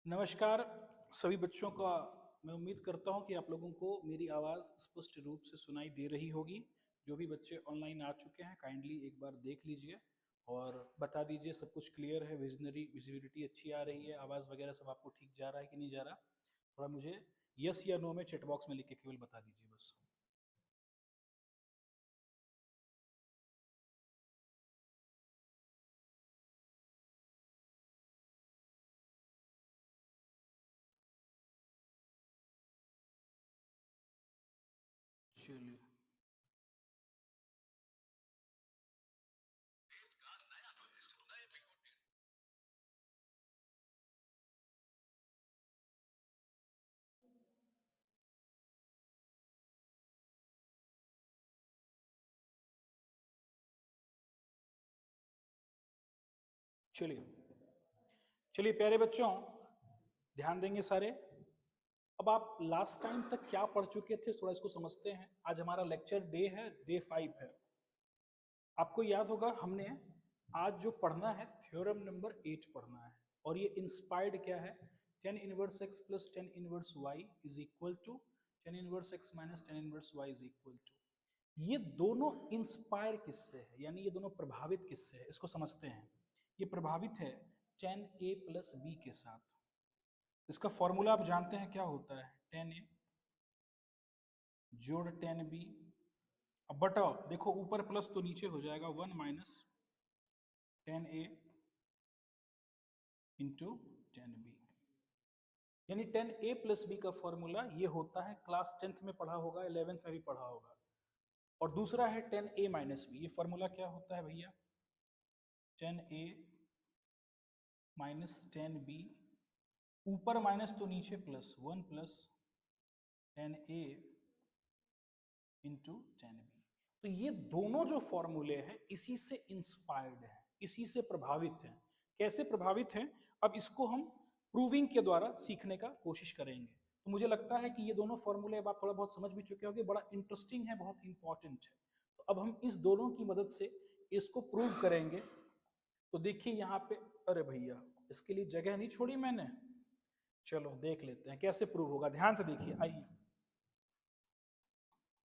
नमस्कार सभी बच्चों का। मैं उम्मीद करता हूं कि आप लोगों को मेरी आवाज़ स्पष्ट रूप से सुनाई दे रही होगी। जो भी बच्चे ऑनलाइन आ चुके हैं काइंडली एक बार देख लीजिए और बता दीजिए सब कुछ क्लियर है, विजिबिलिटी अच्छी आ रही है, आवाज़ वगैरह सब आपको ठीक जा रहा है कि नहीं जा रहा। थोड़ा मुझे यस या नो में चैट बॉक्स में लिख के केवल बता दीजिए बस। चलिए चलिए चलिए प्यारे बच्चों, ध्यान देंगे सारे। अब आप लास्ट टाइम तक क्या पढ़ चुके थे थोड़ा इसको समझते हैं। आज हमारा लेक्चर डे है, डे 5 है। आपको याद होगा हमने आज जो पढ़ना है थ्योरम नंबर 8 पढ़ना है और ये इंस्पायर्ड क्या है, tan inverse X plus tan inverse Y is equal to tan inverse X minus tan inverse Y is equal to. ये दोनों इंस्पायर किससे है, यानी ये दोनों प्रभावित किससे है, इसको समझते हैं। ये प्रभावित है टेन ए प्लस बी के साथ। इसका फॉर्मूला आप जानते हैं क्या होता है, टेन ए जोड़ टेन बी। अब बटाओ, देखो ऊपर प्लस तो नीचे हो जाएगा, one minus ten a into ten B. यानी टेन ए प्लस बी का फॉर्मूला ये होता है, क्लास 10th में पढ़ा होगा, 11th में भी पढ़ा होगा। और दूसरा है टेन ए माइनस बी। ये फॉर्मूला क्या होता है भैया, टेन ए माइनस टेन बी, ऊपर माइनस तो नीचे plus, one plus ten a into ten B. तो ये दोनों जो फॉर्मूले हैं इसी से इंस्पायर्ड है, इसी से प्रभावित हैं। कैसे प्रभावित हैं, अब इसको हम प्रूविंग के द्वारा सीखने का कोशिश करेंगे। तो मुझे लगता है कि ये दोनों फॉर्मूले अब आप थोड़ा बहुत समझ भी चुके होंगे, बड़ा इंटरेस्टिंग है, बहुत इंपॉर्टेंट है। तो अब हम इस दोनों की मदद से इसको प्रूव करेंगे। तो देखिए यहाँ पे, अरे भैया इसके लिए जगह नहीं छोड़ी मैंने। चलो देख लेते हैं कैसे प्रूव होगा, ध्यान से देखिए। आइए,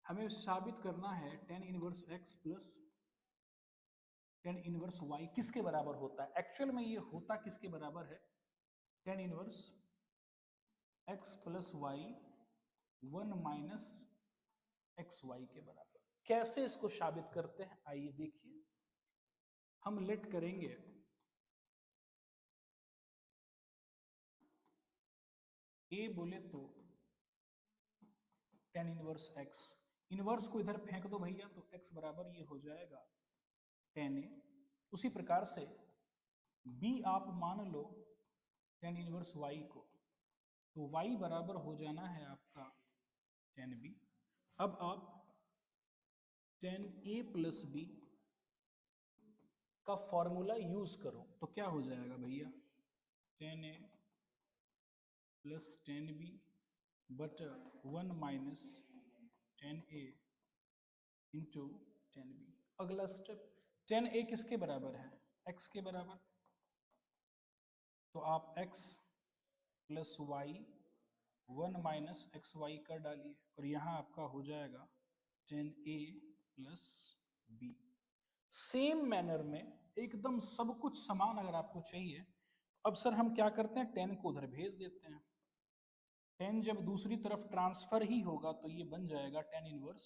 हमें साबित करना है tan inverse X plus tan inverse Y किसके बराबर होता है। एक्चुअल में ये होता किसके बराबर है, tan inverse X plus Y one minus x Y के बराबर। कैसे इसको साबित करते हैं, आइए देखिए। हम लेट करेंगे ए बोले तो टेन इनवर्स एक्स, इनवर्स को इधर फेंक दो भैया तो एक्स बराबर ये हो जाएगा टेन ए। उसी प्रकार से बी आप मान लो टेन इनवर्स वाई को, तो y बराबर हो जाना है आपका टेन बी। अब आप टेन ए प्लस बी का फॉर्मूला यूज करो तो क्या हो जाएगा भैया, ten a plus ten b बटर one minus ten a into ten b. अगला स्टेप, टेन ए किसके बराबर है, x के बराबर। तो आप x plus Y one minus x y कर डालिए और यहाँ आपका हो जाएगा ten a plus b. Same manner में एकदम सब कुछ समान अगर आपको चाहिए, अब सर हम क्या करते हैं, टेन को उधर भेज देते हैं। टेन जब दूसरी तरफ ट्रांसफर ही होगा तो ये बन जाएगा tan inverse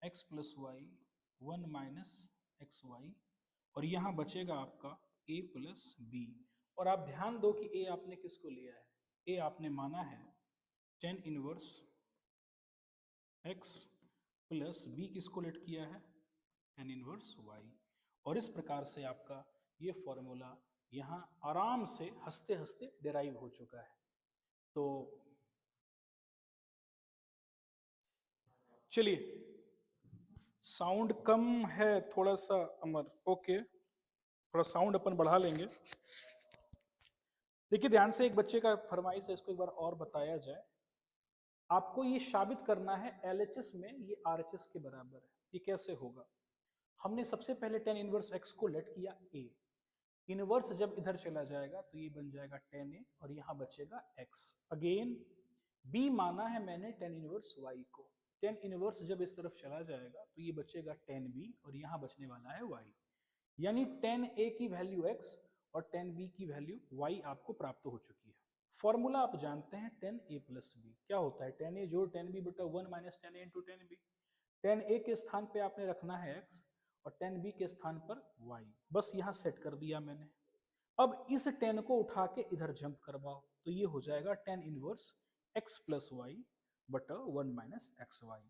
X plus Y one minus x Y, और यहाँ बचेगा आपका ए प्लस बी। और आप ध्यान दो कि ए आपने किसको लिया है, ए आपने माना है tan inverse X plus B, किसको लेट किया है, टेन इनवर्स वाई। और इस प्रकार से आपका ये फॉर्मूला यहाँ आराम से हंसते हंसते डिराइव हो चुका है। तो चलिए, साउंड कम है थोड़ा सा अमर, ओके, थोड़ा साउंड अपन बढ़ा लेंगे। देखिए ध्यान से, एक बच्चे का फरमाइश है, इसको एक बार और बताया जाए। आपको ये साबित करना है एलएचएस में ये आरएचएस के बराबर है। ये कैसे होगा, हमने सबसे पहले टेन इनवर्स एक्स को लेट किया ए, इनवर्स जब इधर चला जाएगा तो ये बन जाएगा tan a और यहाँ बचेगा x। अगेन b माना है मैंने tan इनवर्स y को, tan इनवर्स जब इस तरफ चला जाएगा तो ये बचेगा tan b और यहाँ बचने वाला है y, यानी tan a की वैल्यू x और tan b की वैल्यू y आपको प्राप्त हो चुकी है। फॉर्मूला आप जानते हैं tan a प्लस b क्या होता है, tan a जोड़ tan b बटा 1 minus tan a into tan b। tan a के स्थान पे आपने रखना है x और tan b के स्थान पर y, बस यहाँ सेट कर दिया मैंने। अब इस tan को उठा के इधर जंप करवाओ तो ये हो जाएगा tan inverse x plus Y बटा 1 माइनस एक्स वाई।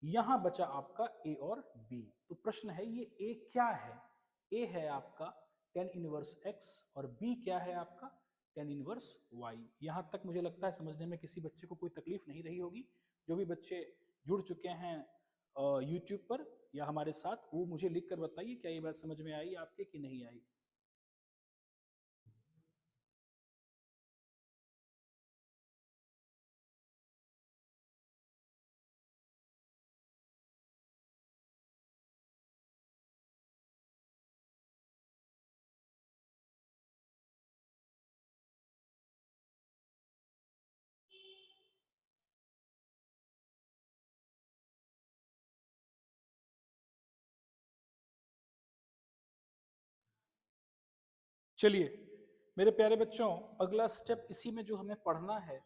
यहाँ बचा आपका a और b। तो प्रश्न है ये a क्या है, a है आपका tan इनवर्स x और b क्या है आपका tan इनवर्स y। यहाँ तक मुझे लगता है समझने में किसी बच्चे को कोई तकलीफ नहीं रही होगी। जो भी बच्चे जुड़ चुके हैं यूट्यूब पर या हमारे साथ, वो मुझे लिख कर बताइए क्या ये बात समझ में आई आपके कि नहीं आई। चलिए मेरे प्यारे बच्चों, अगला स्टेप इसी में जो हमें पढ़ना है,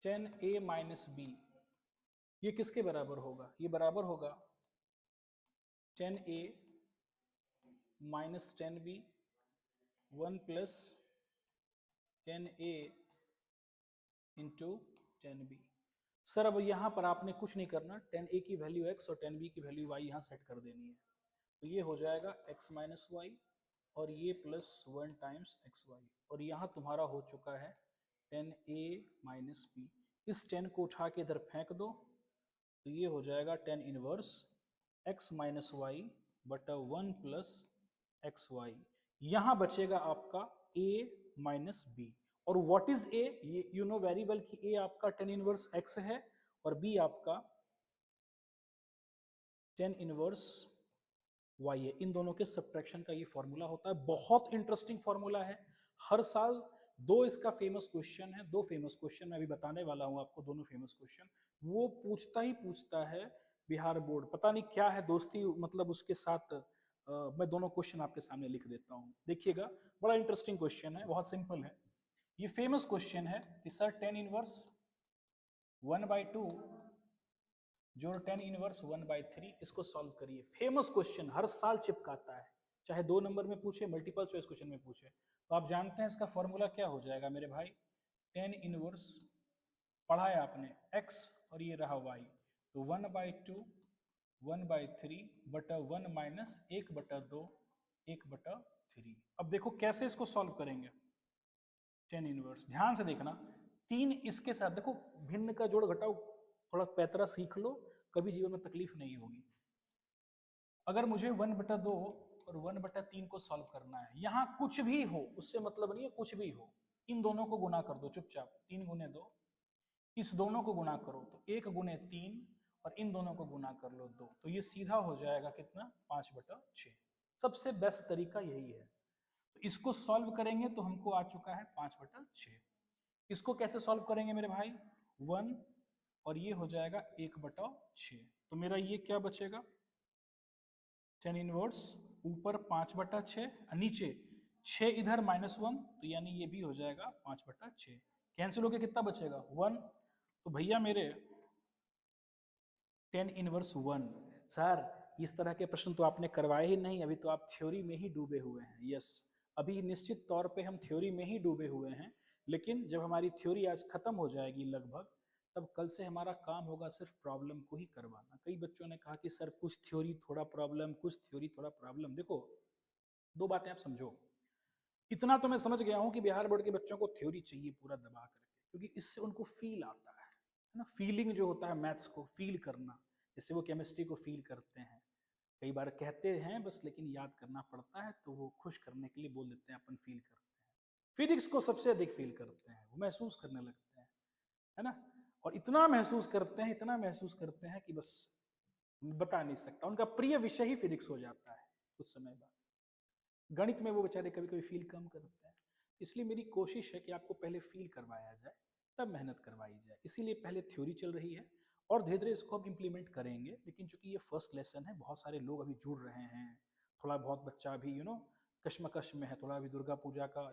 tan a माइनस बी, ये किसके बराबर होगा, ये बराबर होगा tan a minus tan b 1 plus tan a into tan b। Sir अब यहाँ पर आपने कुछ नहीं करना, tan a की वैल्यू x और tan b की वैल्यू y यहाँ सेट कर देनी है। तो ये हो जाएगा x माइनस वाई और ये प्लस 1 टाइम्स एक्स वाई, और यहाँ तुम्हारा हो चुका है tan a माइनस बी। इस tan को उठा के इधर फेंक दो तो ये हो जाएगा tan inverse x minus y बटा 1 प्लस एक्स वाई। यहाँ बचेगा आपका a माइनस बी। और व्हाट इज a, ये यू नो वेरी वेल कि a आपका tan इनवर्स x है और b आपका tan इनवर्स y है। इन दोनों के सब्ट्रैक्शन का ये फॉर्मूला होता है, बहुत इंटरेस्टिंग फॉर्मूला है। हर साल दो इसका फेमस क्वेश्चन है, दो फेमस क्वेश्चन मैं अभी बताने वाला हूं आपको, दोनों फेमस क्वेश्चन वो पूछता ही पूछता है बिहार बोर्ड। पता नहीं क्या है दोस्ती मतलब उसके साथ। मैं दोनों क्वेश्चन आपके सामने लिख देता हूं, देखिएगा बड़ा इंटरेस्टिंग क्वेश्चन है, बहुत सिंपल है। ये फेमस क्वेश्चन है कि सर tan इनवर्स 1/2 जोड़ tan इनवर्स 1/3, इसको सॉल्व करिए। फेमस क्वेश्चन, हर साल चिपकाता है, चाहे 2 नंबर में पूछे, मल्टीपल चॉइस क्वेश्चन में पूछे। तो आप जानते हैं इसका फॉर्मूला क्या हो जाएगा मेरे भाई, tan इनवर्स पढ़ा है आपने x और ये रहा y, तो 1/2 1/3 बटा 1 माइनस 1/2 1/3। अब देखो कैसे इसको सॉल्व करेंगे। tan इनवर्स ध्यान से देखना, 3 इसके साथ देखो, भिन्न का जोड़ घटाओ थोड़ा पैतरा सीख लो, कभी जीवन में तकलीफ नहीं होगी। अगर मुझे 1/2 और 1/3 को सॉल्व करना है, यहाँ कुछ भी हो उससे मतलब नहीं है, कुछ भी हो, इन दोनों को गुना कर दो चुपचाप, 3 गुने 2, इस दोनों को गुना करो तो 1 गुने 3 और इन दोनों को गुना कर लो 2, तो ये सीधा हो जाएगा कितना 5/6। सबसे बेस्ट तरीका यही है। तो इसको सॉल्व करेंगे तो हमको आ चुका है 5/6। इसको कैसे सॉल्व करेंगे मेरे भाई, 1 और ये हो जाएगा 1/6, तो मेरा ये क्या बचेगा tan इनवर्स ऊपर 5/6, नीचे 6 इधर -1, तो यानी ये भी हो जाएगा 5/6। कैंसिल होके कितना बचेगा 1, तो भैया मेरे tan इनवर्स 1। सर इस तरह के प्रश्न तो आपने करवाए ही नहीं, अभी तो आप थ्योरी में ही डूबे हुए हैं। यस, अभी निश्चित तौर पे हम थ्योरी में ही डूबे हुए हैं, लेकिन जब हमारी थ्योरी आज खत्म हो जाएगी लगभग, तब कल से हमारा काम होगा सिर्फ प्रॉब्लम को ही करवाना। कई बच्चों ने कहा कि सर कुछ थ्योरी थोड़ा प्रॉब्लम, कुछ थ्योरी थोड़ा प्रॉब्लम। देखो दो बातें आप समझो, इतना तो मैं समझ गया हूं कि बिहार बोर्ड के बच्चों को थ्योरी चाहिए पूरा दबा करके, क्योंकि इससे उनको फील आता है ना, फीलिंग जो होता है मैथ्स को फील करना, जैसे वो केमिस्ट्री को फील करते हैं। कई बार कहते हैं बस, लेकिन याद करना पड़ता है, तो वो खुश करने के लिए बोल देते हैं अपन फील करते हैं। फिजिक्स को सबसे अधिक फील करते हैं, वो महसूस करने लगते हैं, है ना। और इतना महसूस करते हैं, इतना महसूस करते हैं कि बस बता नहीं सकता, उनका प्रिय विषय ही फिजिक्स हो जाता है। कुछ समय बाद। गणित में वो बेचारे कभी कभी फील कम करते हैं, इसलिए मेरी कोशिश है कि आपको पहले फील करवाया जाए, तब मेहनत करवाई जाए। इसीलिए पहले थ्योरी चल रही है और धीरे धीरे इसको हम इम्प्लीमेंट करेंगे। लेकिन चूंकि ये फर्स्ट लेसन है, बहुत सारे लोग अभी जुड़ रहे हैं, थोड़ा बहुत बच्चा अभी कश्मकश में है, थोड़ा अभी दुर्गा पूजा का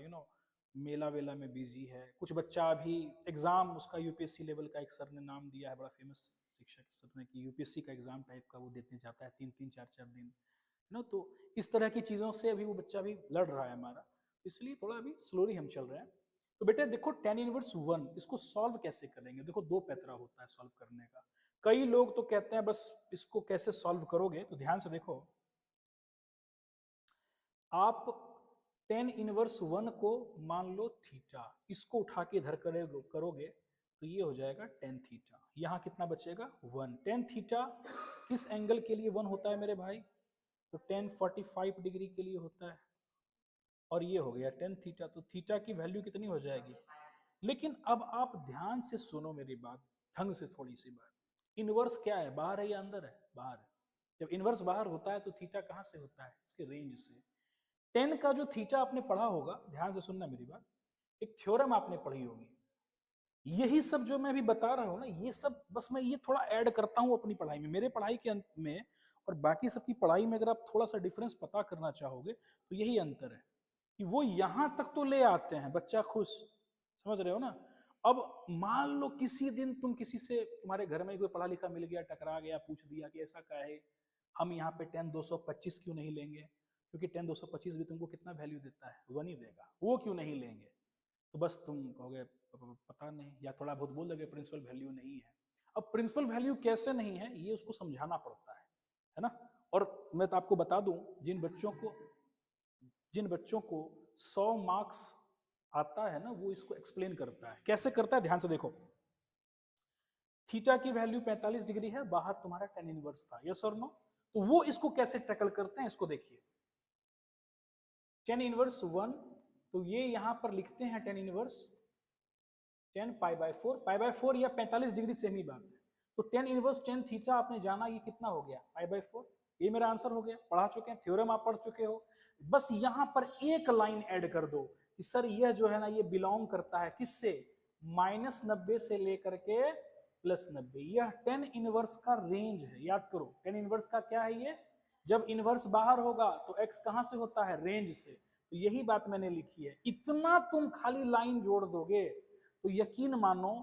मेला वेला में बिजी है। कुछ बच्चा अभी एग्जाम उसका यूपीएससी लेवल का, एक सर ने नाम दिया है, बड़ा फेमस शिक्षक सर ने, कि यूपीएससी का एग्जाम टाइप का वो देने जाता है 3-3 4-4 दिन, है ना। तो इस तरह की चीज़ों से अभी वो बच्चा भी लड़ रहा है हमारा, इसलिए थोड़ा अभी स्लोली हम चल रहे हैं। तो बेटा देखो tan इनवर्स 1 इसको सॉल्व कैसे करेंगे। देखो दो पैतरा होता है सॉल्व करने का। कई लोग तो कहते हैं बस इसको कैसे सॉल्व करोगे, तो ध्यान से देखो, आप tan इनवर्स 1 को मान लो थीटा, इसको उठा के इधर करोगे तो ये हो जाएगा tan थीटा। यहां कितना बचेगा 1। tan थीटा किस एंगल के लिए 1 होता है मेरे भाई, तो tan 45 डिग्री के लिए होता है। और ये हो गया tan थीटा, तो थीटा की वैल्यू कितनी हो जाएगी। लेकिन अब आप ध्यान से सुनो मेरी बात, ढंग से थोड़ी सी बात। इनवर्स क्या है, बाहर है या अंदर है, बाहर है। जब इनवर्स बाहर होता है तो थीटा कहां से होता है, इसके रेंज से। tan का जो थीटा आपने पढ़ा होगा, ध्यान से सुनना मेरी बात, एक थ्योरम आपने पढ़ी होगी। यही सब जो मैं अभी बता रहा हूं ना, ये सब बस मैं ये थोड़ा ऐड करता हूं अपनी पढ़ाई में। मेरे पढ़ाई के अंत में और बाकी सबकी पढ़ाई में अगर आप थोड़ा सा डिफरेंस पता करना चाहोगे तो यही अंतर है कि वो यहां तक तो ले आते हैं, बच्चा खुश, समझ रहे हो ना। अब मान लो किसी दिन तुम किसी से, तुम्हारे घर में कोई पढ़ा लिखा मिल गया, टकरा गया, पूछ दिया कि ऐसा क्या है, हम यहाँ पे tan 225 क्यों नहीं लेंगे, क्योंकि tan 225 भी तुमको कितना वैल्यू देता है, 1 ही देगा, वो क्यों नहीं लेंगे। तो बस तुम कहोगे पता नहीं, या थोड़ा बहुत बोल दोगे प्रिंसिपल वैल्यू नहीं है। अब प्रिंसिपल वैल्यू कैसे नहीं है, ये उसको समझाना पड़ता है ना। और मैं तो आपको बता दूं, जिन बच्चों को 100 मार्क्स आता है ना, वो इसको एक्सप्लेन करता है। कैसे करता है, ध्यान से देखो। थीटा की वैल्यू 45 डिग्री है, बाहर तुम्हारा tan इनवर्स था, यस और नो। तो वो इसको कैसे टैकल करते हैं, इसको देखिए। tan इनवर्स 1, तो ये यहां पर लिखते हैं tan इनवर्स 10 π/4, π/4 या 45 डिग्री सेम ही बात है। तो tan इनवर्स tan थीटा आपने जाना, ये कितना हो गया π/4। ये मेरा आंसर हो गया, पढ़ा चुके हैं, थ्योरम आप पढ़ चुके हो। बस यहां पर एक लाइन ऐड कर दो कि सर यह जो है ना, ये बिलोंग करता है किससे, -90 से लेकर के +90। यह tan इनवर्स का रेंज है, याद करो। tan इनवर्स का क्या है ये, जब इनवर्स बाहर होगा तो x कहां से होता है, रेंज से। तो यही बात मैंने लिखी है। इतना तुम खाली लाइन जोड़ दोगे तो यकीन मानो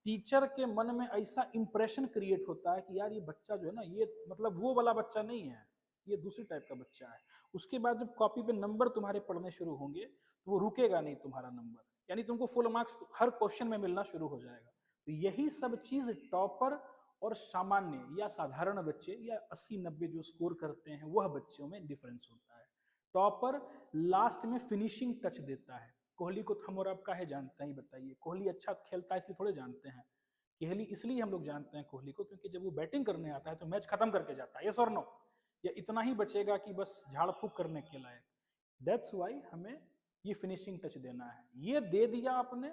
टीचर के मन में ऐसा इंप्रेशन क्रिएट होता है कि यार ये बच्चा जो है ना, ये मतलब वो वाला बच्चा नहीं है, ये दूसरी टाइप का बच्चा है। उसके बाद जब कॉपी पे नंबर तुम्हारे पढ़ने शुरू होंगे तो वो रुकेगा नहीं तुम्हारा नंबर, यानी तुमको फुल मार्क्स हर क्वेश्चन में मिलना शुरू हो जाएगा। तो यही सब चीज टॉपर और सामान्य या साधारण बच्चे या 80-90 जो स्कोर करते हैं, वह बच्चों में डिफरेंस होता है। टॉपर लास्ट में फिनिशिंग टच देता है। कोहली को हम और आप काहे जानते हैं, बताइए। कोहली अच्छा खेलता है इसलिए थोड़े जानते हैं। कोहली इसलिए हम लोग जानते हैं कोहली को, क्योंकि जब वो बैटिंग करने आता है तो मैच खत्म करके जाता है, यस और नो। या इतना ही बचेगा कि बस झाड़ फूक करने के लायक। दैट्स वाई हमें ये फिनिशिंग टच देना है। ये दे दिया आपने,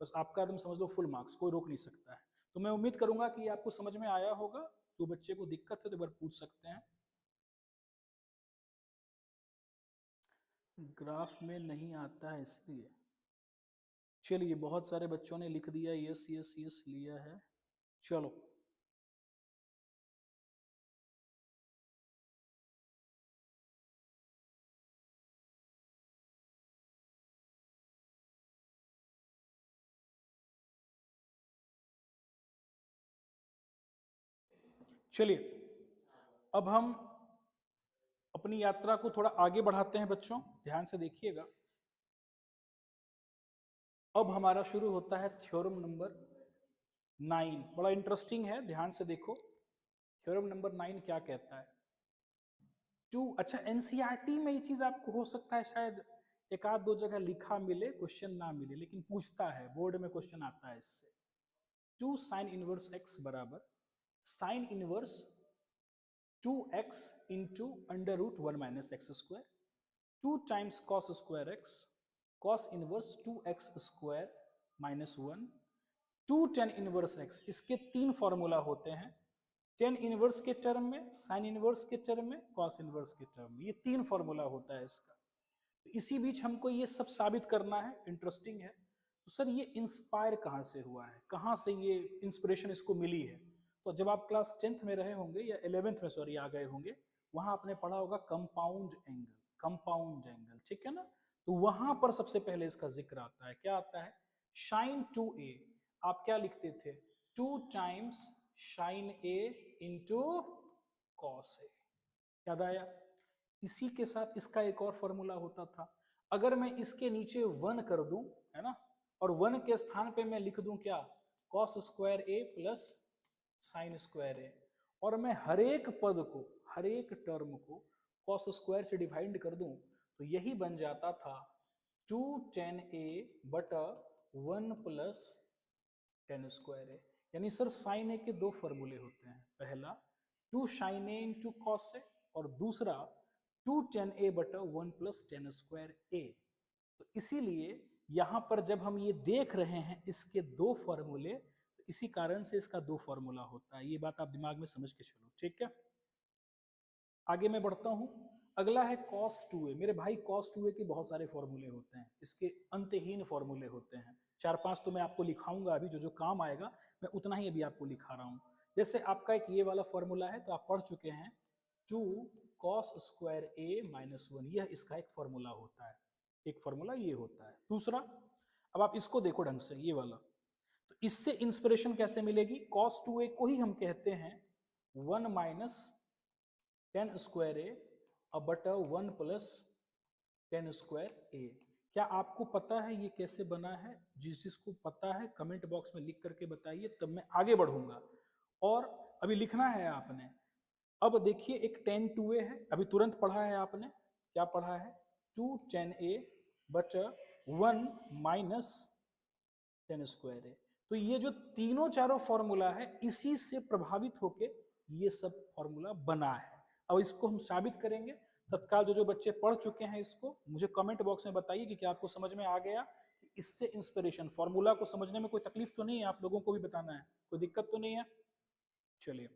बस आपका एकदम समझ लो फुल मार्क्स, कोई रोक नहीं सकता है। तो मैं उम्मीद करूंगा कि आपको समझ में आया होगा। जो बच्चे को दिक्कत है तो एक बार पूछ सकते हैं। ग्राफ में नहीं आता है इसलिए, चलिए बहुत सारे बच्चों ने लिख दिया यस यस यस लिया है, चलो। चलिए अब हम अपनी यात्रा को थोड़ा आगे बढ़ाते हैं बच्चों, ध्यान से देखिएगा। अब हमारा शुरू होता है थ्योरम नंबर 9। बड़ा इंटरेस्टिंग है, ध्यान से देखो। थ्योरम नंबर 9 क्या कहता है। अच्छा, एनसीईआरटी में ये चीज आपको हो सकता है शायद एक आध दो जगह लिखा मिले, क्वेश्चन ना मिले, लेकिन पूछता है, बोर्ड में क्वेश्चन आता है इससे। 2 sin इनवर्स x बराबर sine inverse 2x into √1 - x², 2 times cos square x, cos inverse 2x² - 1, 2 tan inverse x। इसके 3 फॉर्मूला होते हैं। टेन इनवर्स के टर्म में, साइन इनवर्स के टर्म में, कॉस इनवर्स के टर्म में, ये 3 फॉर्मूला होता है इसका। तो इसी बीच हमको ये सब साबित करना है, इंटरेस्टिंग है। तो सर ये इंस्पायर कहाँ से हुआ है, कहाँ से ये इंस्पिरेशन इसको मिली है? तो जब आप क्लास 10th में रहे होंगे या 11th में सॉरी आ गए होंगे, वहां आपने पढ़ा होगा कंपाउंड एंगल, कंपाउंड एंगल, ठीक है ना? तो वहां पर सबसे पहले इसका जिक्र आता है। क्या आता है? साइन 2a, आप क्या लिखते थे? 2 times sine a into cos a. याद आया? इसी के साथ इसका एक और फॉर्मूला होता था, अगर मैं इसके नीचे 1 कर दूं, है ना, और 1 के स्थान पे मैं लिख दूं क्या? Cos square A plus sine square a, और मैं हर एक पद को, हर एक टर्म को कॉस स्क्वायर से डिवाइड कर दूं, तो यही बन जाता था 2 tan a बटा 1 प्लस tan स्क्वायर ए। यानी सर साइन ए के दो फॉर्मूले होते हैं, पहला 2 sin a इंटू कॉस ए, और दूसरा 2 tan a बटा 1 प्लस tan स्क्वायर ए। तो इसीलिए यहां पर जब हम ये देख रहे हैं इसके दो फॉर्मूले, तो इसी कारण से इसका दो फॉर्मूला होता है। ये बात आप दिमाग में समझ के चलो, ठीक है? आगे मैं बढ़ता हूं। अगला है cos 2a। मेरे भाई cos 2a के बहुत सारे फॉर्मूले होते हैं, इसके अंतहीन फॉर्मूले होते हैं। 4-5 तो मैं आपको लिखाऊंगा अभी, जो जो काम आएगा मैं उतना ही अभी आपको लिखा रहा हूं। जैसे आपका एक ये वाला फॉर्मूला है, तो आप पढ़ चुके हैं 2 cos स्क्वायर a माइनस 1, यह इसका एक फॉर्मूला होता है। एक फॉर्मूला ये होता है। दूसरा, अब आप इसको देखो ढंग से, ये वाला, तो इससे इंस्पिरेशन कैसे मिलेगी? cos 2a को ही हम कहते हैं 1 माइनस tan स्क्वायर ए अब बटा 1 प्लस tan स्क्वायर ए। क्या आपको पता है ये कैसे बना है? जिसको पता है कमेंट बॉक्स में लिख करके बताइए, तब मैं आगे बढ़ूंगा। और अभी लिखना है आपने। अब देखिए एक tan 2a है, अभी तुरंत पढ़ा है आपने। क्या पढ़ा है? 2 tan a बटा 1 माइनस tan स्क्वायर ए। तो ये जो तीनों चारों फॉर्मूला है, इसी से प्रभावित होके ये सब फॉर्मूला बना है। अब इसको हम साबित करेंगे। तत्काल जो जो बच्चे पढ़ चुके हैं इसको मुझे कमेंट बॉक्स में बताइए कि क्या आपको समझ में आ गया। इससे इंस्पिरेशन, फॉर्मूला को समझने में कोई तकलीफ तो नहीं है? आप लोगों को भी बताना है, कोई दिक्कत तो नहीं है? चलिए,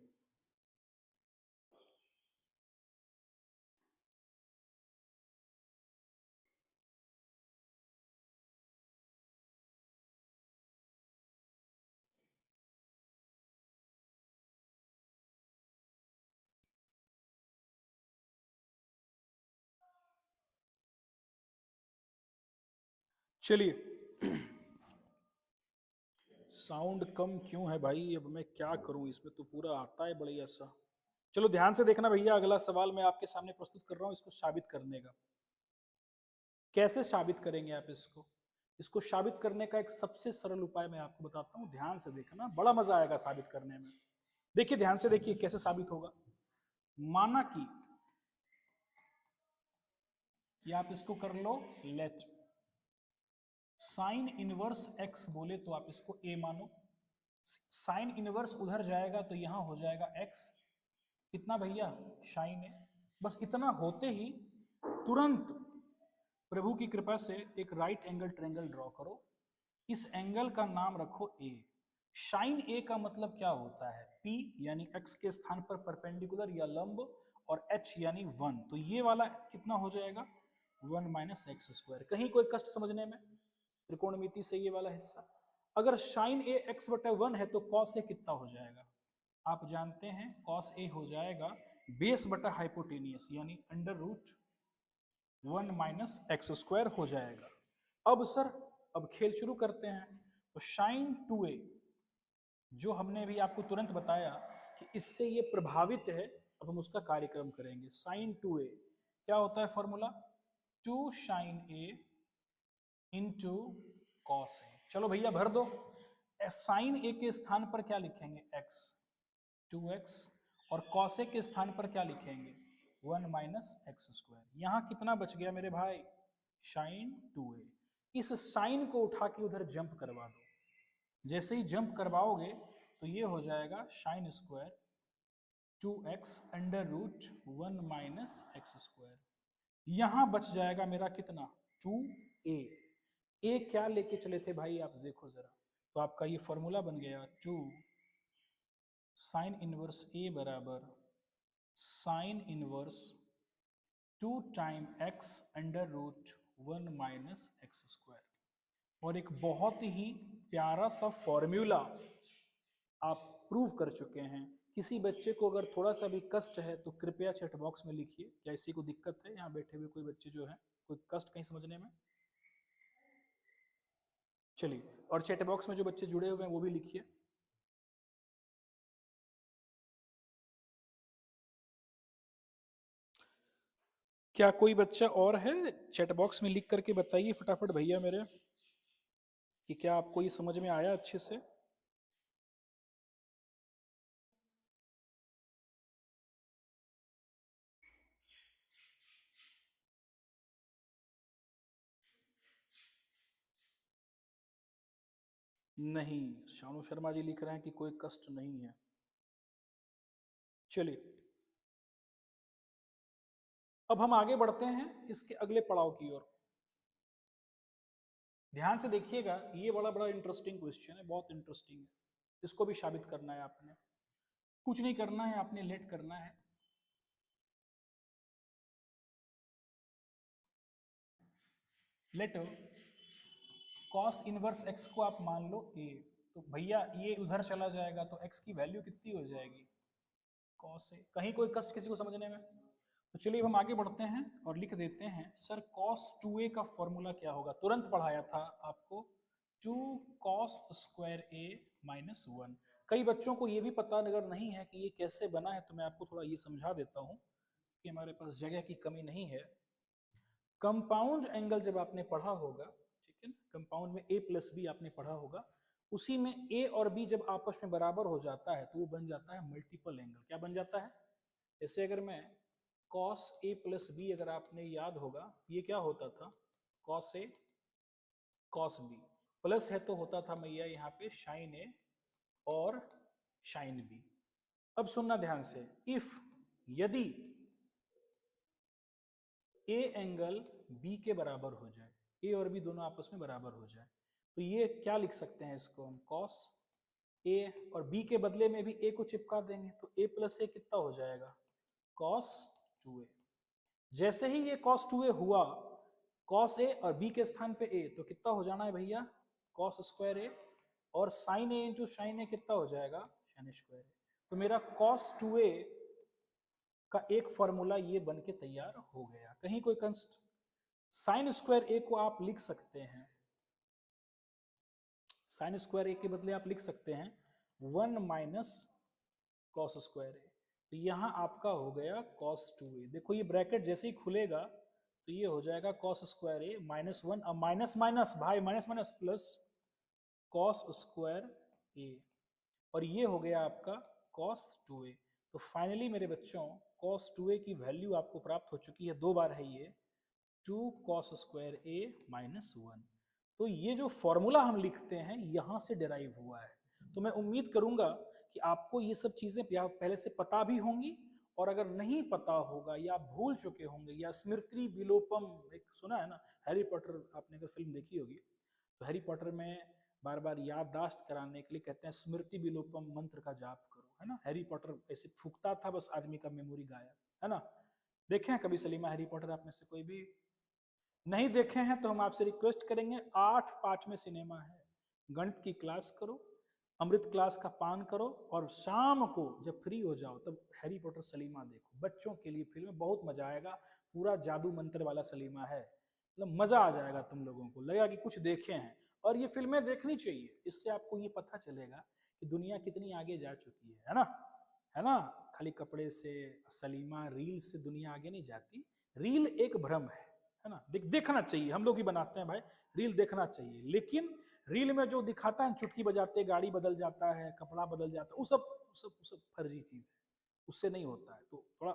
चलिए। साउंड कम क्यों है भाई? अब मैं क्या करूं, इसमें तो पूरा आता है बढ़िया सा। चलो ध्यान से देखना भैया, अगला सवाल मैं आपके सामने प्रस्तुत कर रहा हूं, इसको साबित करने का। कैसे साबित करेंगे आप इसको? इसको साबित करने का एक सबसे सरल उपाय मैं आपको बताता हूं, ध्यान से देखना, बड़ा मजा आएगा साबित करने में। देखिए ध्यान से देखिए कैसे साबित होगा। माना कि या आप इसको कर लो लेट साइन इनवर्स एक्स बोले तो आप इसको ए मानो। साइन इनवर्स उधर जाएगा तो यहां हो जाएगा एक्स। कितना भैया? साइन ए। बस इतना होते ही तुरंत प्रभु की कृपा से एक राइट एंगल ट्रायंगल ड्रॉ करो। इस एंगल का नाम रखो ए। साइन ए का मतलब क्या होता है? P यानी x के स्थान पर परपेंडिकुलर या लंब, और h यानी 1। तो ये वाला कितना हो जाएगा? 1 माइनस एक्स स्क्वायर। कहीं कोई कष्ट समझने में? त्रिकोणमिति से ये वाला हिस्सा, अगर साइन ए एक्स बटा 1 है तो कॉस ए कितना हो जाएगा? आप जानते हैं कॉस ए हो जाएगा बेस बटा हाइपोटेनियस, यानी under root 1 minus x square हो जाएगा। अब सर, अब खेल शुरू करते हैं। तो साइन 2a जो हमने भी आपको तुरंत बताया कि इससे ये प्रभावित है, अब हम उसका कार्यक्रम करेंगे। साइन 2a क्या होता है फॉर्मूला? 2 साइन ए इंटू कॉस ए। चलो भैया भर दो। साइन ए के स्थान पर क्या लिखेंगे? x, 2x, और कॉस ए के स्थान पर क्या लिखेंगे? 1 माइनस एक्स स्क्वायर। यहां कितना बच गया मेरे भाई? Sign 2a। इस साइन को उठा के उधर जंप करवा दो। जैसे ही जंप करवाओगे तो ये हो जाएगा sine square 2x under root 1 minus x square. यहां बच जाएगा मेरा कितना? 2a। ए क्या लेके चले थे भाई? आप देखो जरा, तो आपका ये फॉर्मूला बन गया 2 साइन इनवर्स ए बराबर sine inverse 2 time x under root 1 minus x square. और एक बहुत ही प्यारा सा फॉर्मूला आप प्रूव कर चुके हैं। किसी बच्चे को अगर थोड़ा सा भी कष्ट है तो कृपया चैट बॉक्स में लिखिए। क्या इसी को दिक्कत है यहाँ बैठे हुए कोई बच्चे जो है कोई कष्ट कहीं समझने में? चलिए, और चैट बॉक्स में जो बच्चे जुड़े हुए हैं वो भी लिखिए। क्या कोई बच्चा और है? चैट बॉक्स में लिख करके बताइए फटाफट भैया मेरे कि क्या आपको ये समझ में आया अच्छे से। नहीं, शानू शर्मा जी लिख रहे हैं कि कोई कष्ट नहीं है। चलिए, अब हम आगे बढ़ते हैं इसके अगले पड़ाव की ओर। ध्यान से देखिएगा, ये बड़ा बड़ा इंटरेस्टिंग क्वेश्चन है, बहुत इंटरेस्टिंग है। इसको भी साबित करना है आपने। कुछ नहीं करना है, आपने लेट करना है। लेट कॉस इनवर्स एक्स को आप मान लो ए, तो भैया ये उधर चला जाएगा तो एक्स की वैल्यू कितनी हो जाएगी? Cos A. कहीं कोई कष्ट किसी को समझने में? तो चलिए हम आगे बढ़ते हैं और लिख देते हैं सर cos 2a का फॉर्मूला क्या होगा। तुरंत पढ़ाया था आपको 2 cos स्क्वायर a माइनस 1। कई बच्चों को ये भी पता अगर नहीं है कि ये कैसे बना है, तो मैं आपको थोड़ा ये समझा देता हूँ कि हमारे पास जगह की कमी नहीं है। कंपाउंड एंगल जब आपने पढ़ा होगा, ठीक है ना, कंपाउंड में a प्लस बी आपने पढ़ा होगा, उसी में a और b जब आपस में बराबर हो जाता है तो वो बन जाता है मल्टीपल एंगल। क्या बन जाता है? जैसे अगर मैं cos a प्लस बी, अगर आपने याद होगा ये क्या होता था, cos a cos b, plus है तो होता था मैया यहाँ पे sin a और sin b। अब सुनना ध्यान से, इफ यदि a एंगल b के बराबर हो जाए, a और b दोनों आपस में बराबर हो जाए, तो ये क्या लिख सकते हैं इसको हम, cos a, और b के बदले में भी a को चिपका देंगे तो a प्लस a कितना हो जाएगा, cos 2a। जैसे ही ये cos 2a हुआ, cos a और b के स्थान पे a, तो कितना हो जाना है भैया, cos स्क्वायर a, और sin a into sine a कितना हो जाएगा, sin स्क्वायर a। तो मेरा cos 2a का एक फॉर्मूला ये बन के तैयार हो गया। कहीं कोई कंस्ट? साइन स्क्वायर a को आप लिख सकते हैं, साइन स्क्वायर a के बदले आप लिख सकते हैं 1 माइनस कॉस स्क्वायर ए। तो यहाँ आपका हो गया cos 2a। देखो ये ब्रैकेट जैसे ही खुलेगा तो ये हो जाएगा cos स्क्वायर ए माइनस 1, अब माइनस माइनस भाई minus minus plus cos square a, और ये हो गया आपका cos 2a। तो फाइनली मेरे बच्चों cos 2a की वैल्यू आपको प्राप्त हो चुकी है, दो बार है ये, 2 cos स्क्वायर ए माइनस 1। तो ये जो फॉर्मूला हम लिखते हैं यहाँ से डिराइव हुआ है। तो मैं उम्मीद करूंगा कि आपको ये सब चीजें पहले से पता भी होंगी, और अगर नहीं पता होगा या भूल चुके होंगे या स्मृति विलोपम एक सुना है ना, हैरी पॉटर आपने अगर फिल्म देखी होगी तो हैरी पॉटर में बार बार याददाश्त कराने के लिए कहते हैं स्मृति विलोपम मंत्र का जाप करो, है ना। हैरी पॉटर ऐसे फूकता था, बस आदमी का मेमोरी गायब, है ना। देखे हैं कभी सलीमा हैरी पॉटर आप में से कोई भी? नहीं देखे हैं तो हम आपसे रिक्वेस्ट करेंगे, 8 में सिनेमा है, गणित की क्लास करो, अमृत क्लास का पान करो, और शाम को जब फ्री हो जाओ तब हैरी पॉटर सलीमा देखो। बच्चों के लिए फिल्म बहुत मजा आएगा, पूरा जादू मंत्र वाला सलीमा है, मतलब मजा आ जाएगा, तुम लोगों को लगेगा कि कुछ देखे हैं। और ये फिल्में देखनी चाहिए, इससे आपको ये पता चलेगा कि दुनिया कितनी आगे जा चुकी है ना, है ना। खाली कपड़े से, सलीमा रील से दुनिया आगे नहीं जाती, रील एक भ्रम है ना। देखना चाहिए, हम लोग ही बनाते हैं भाई, रील देखना चाहिए, लेकिन रील में जो दिखाता है चुटकी बजाते गाड़ी बदल जाता है, कपड़ा बदल जाता है, वो सब फर्जी चीज है, उससे नहीं होता है। तो थोड़ा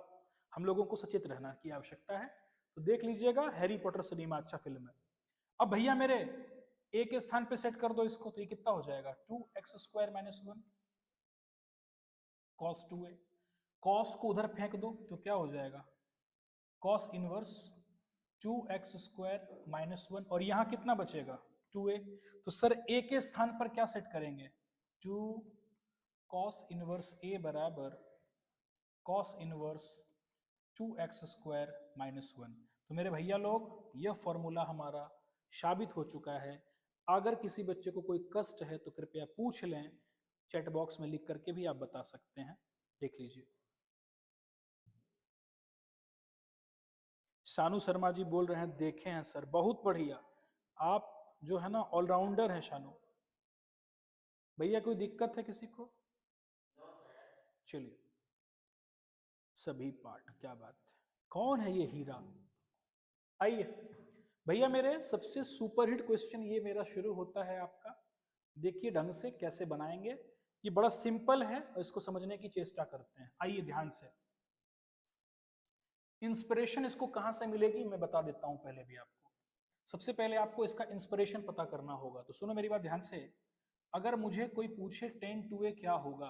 हम लोगों को सचेत रहना की आवश्यकता है। तो देख लीजिएगा, हैरी पॉटर सिनेमा अच्छा फिल्म है। अब भैया मेरे ए के स्थान पे सेट कर दो इसको, तो ये कितना हो जाएगा, 2x square minus 1 cos 2a। cos को उधर फेंक दो तो क्या हो जाएगा, cos inverse 2x square minus 1, और यहाँ कितना बचेगा 2a। तो सर a के स्थान पर क्या सेट करेंगे, 2 कॉस इनवर्स ए बराबर कॉस इनवर्स 2x² - 1। तो मेरे भैया लोग यह फॉर्मूला हमारा साबित हो चुका है। अगर किसी बच्चे को कोई कष्ट है तो कृपया पूछ लें, चैट बॉक्स में लिख करके भी आप बता सकते हैं। देख लीजिए। शानू शर्मा जी बोल रहे हैं देखे हैं सर, बहुत बढ़िया। आप जो है ना ऑलराउंडर हैं शानू भैया। कोई दिक्कत है किसी को? चलिए, सभी पाठ, क्या बात है। कौन है ये हीरा? आइए भैया, मेरे सबसे सुपरहिट क्वेश्चन ये मेरा शुरू होता है आपका। देखिए ढंग से कैसे बनाएंगे, ये बड़ा सिंपल है और इसको समझने की चेष्टा करते हैं। आइए ध्यान से। इंस्पिरेशन इसको कहां से मिलेगी मैं बता देता हूं पहले भी आपको। सबसे पहले आपको इसका इंस्पिरेशन पता करना होगा। तो सुनो मेरी बात ध्यान से। अगर मुझे कोई पूछे 10 2a क्या होगा,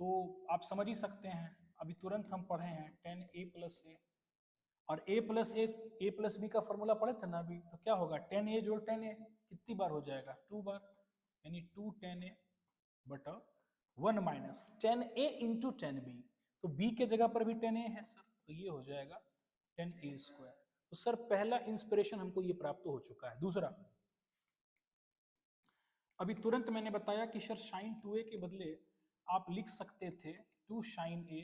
तो आप समझ ही सकते हैं, अभी तुरंत हम पढ़े हैं 10a + a, और a प्लस बी का फॉर्मूला पढ़े थे ना अभी। तो क्या होगा 10a जोड़ 10a कितनी बार हो जाएगा? 2 बार, यानी 2 10a बटा 1 माइनस 10a इंटू 10b। तो b के जगह पर भी 10a है सर, तो ये हो जाएगा 10a²। तो सर पहला इंस्पिरेशन हमको ये प्राप्त हो चुका है। दूसरा, अभी तुरंत मैंने बताया कि सर sin 2a के बदले आप लिख सकते थे 2 sin a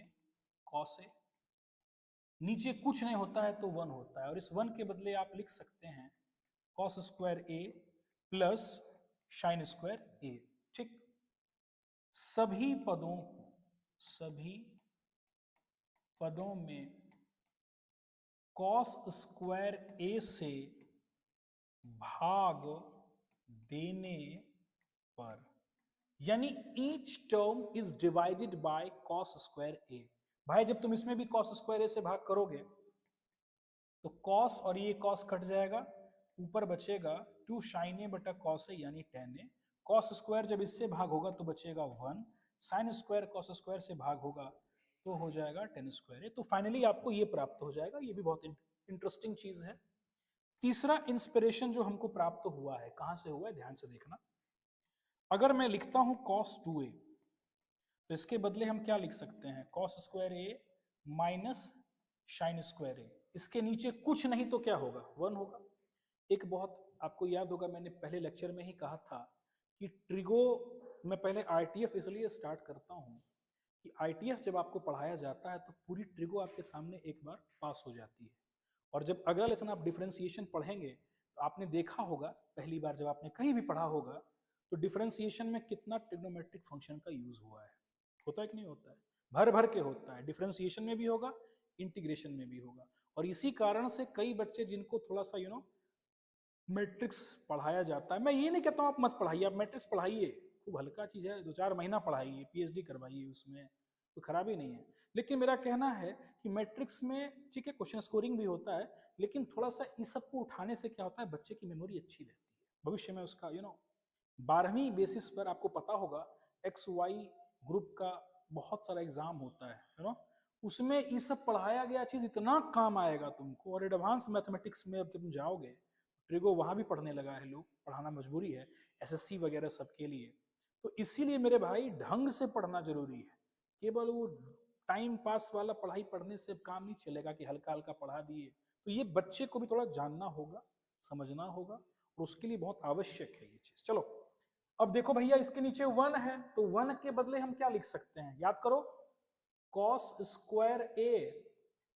cos a। नीचे कुछ नहीं होता है तो 1 होता है, और इस 1 के बदले आप लिख सकते हैं cos² a plus sin² a। ठीक, सभी पदों में cos² a से भाग देने पर, यानी each term is divided by cos² a। भाई जब तुम इसमें भी cos² a से भाग करोगे तो cos और ये cos कट जाएगा, ऊपर बचेगा 2 sin a बटा cos a यानी 10a। cos² जब इससे भाग होगा तो बचेगा 1, sin² cos² से भाग होगा तो हो जाएगा 10² a। तो फाइनली आपको ये प्राप्त हो जाएगा। ये भी बहुत इंटरेस्टिंग चीज है। तीसरा इंस्पिरेशन जो हमको प्राप्त हुआ है, कहां से हुआ है ध्यान से देखना। अगर मैं लिखता हूं cos 2a, तो इसके बदले हम क्या लिख सकते हैं? cos² a minus sin² a। इसके नीचे कुछ नहीं तो क्या होगा? 1 होगा। एक बहुत आपको याद होगा, मैंने पहले लेक्चर में ही कहा था कि ट्रिगो, मैं पहले आरटीएफ इसलिए स्टार्ट करता हूं कि आईटीएफ जब आपको पढ़ाया जाता है तो पूरी ट्रिगो आपके सामने एक बार पास हो जाती है, और जब अगला लेसन आप डिफरेंशिएशन पढ़ेंगे तो आपने देखा होगा, पहली बार जब आपने कहीं भी पढ़ा होगा, तो डिफरेंशिएशन में कितना ट्रिग्नोमेट्रिक फंक्शन का यूज हुआ है। होता है कि नहीं होता है? भर भर के होता है। डिफरेंशिएशन में भी होगा, इंटीग्रेशन में भी होगा। और इसी कारण से कई बच्चे जिनको थोड़ा सा मैट्रिक्स पढ़ाया जाता है, मैं ये नहीं कहता हूँ आप मत पढ़ाइए, आप मैट्रिक्स पढ़ाइए, खूब हल्का चीज है, 2-4 महीना पढ़ाइए, पीएचडी करवाइए, उसमें कोई खराबी नहीं है। लेकिन मेरा कहना है कि मैट्रिक्स में ठीक है क्वेश्चन स्कोरिंग भी होता है, लेकिन थोड़ा सा इस सब को उठाने से क्या होता है, बच्चे की मेमोरी अच्छी रहती है भविष्य में उसका 12वीं बेसिस पर आपको पता होगा XY ग्रुप का बहुत सारा एग्जाम होता है उसमें ये सब पढ़ाया गया चीज इतना काम आएगा तुमको। और एडवांस मैथमेटिक्स में अब जब जाओगे, ट्रिगो वहां भी पढ़ने लगा है, लोग पढ़ाना मजबूरी है, एसएससी वगैरह सबके लिए। तो इसीलिए मेरे भाई ढंग से पढ़ना जरूरी है। केवल वो टाइम पास वाला पढ़ाई पढ़ने से काम नहीं चलेगा कि हल्का हल्का पढ़ा दिए। तो ये बच्चे को भी थोड़ा जानना होगा, समझना होगा, और उसके लिए बहुत आवश्यक है ये चीज। चलो अब देखो भैया, इसके नीचे 1 है, तो 1 के बदले हम क्या लिख सकते हैं? याद करो, cos² a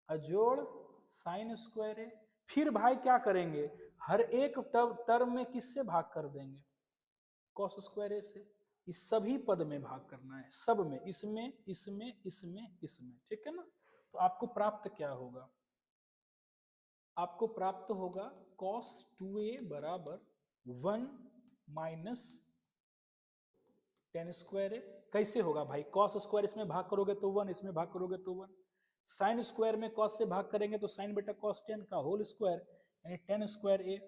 अजोड़ sin² a। फिर भाई क्या करेंगे, हर एक टर्म में किससे भाग कर देंगे? cos² a से। इस सभी पद में भाग करना है, सब में, इसमें इसमें इसमें इसमें, ठीक है ना। तो आपको प्राप्त क्या होगा? आपको प्राप्त होगा cos 2a बराबर 1 माइनस 10² a। कैसे होगा भाई? cos² इसमें भाग करोगे तो 1, इसमें भाग करोगे तो 1। sin² में cos से भाग करेंगे तो sin बटा cos 10 का होल स्क्वायर, यानी 10² a,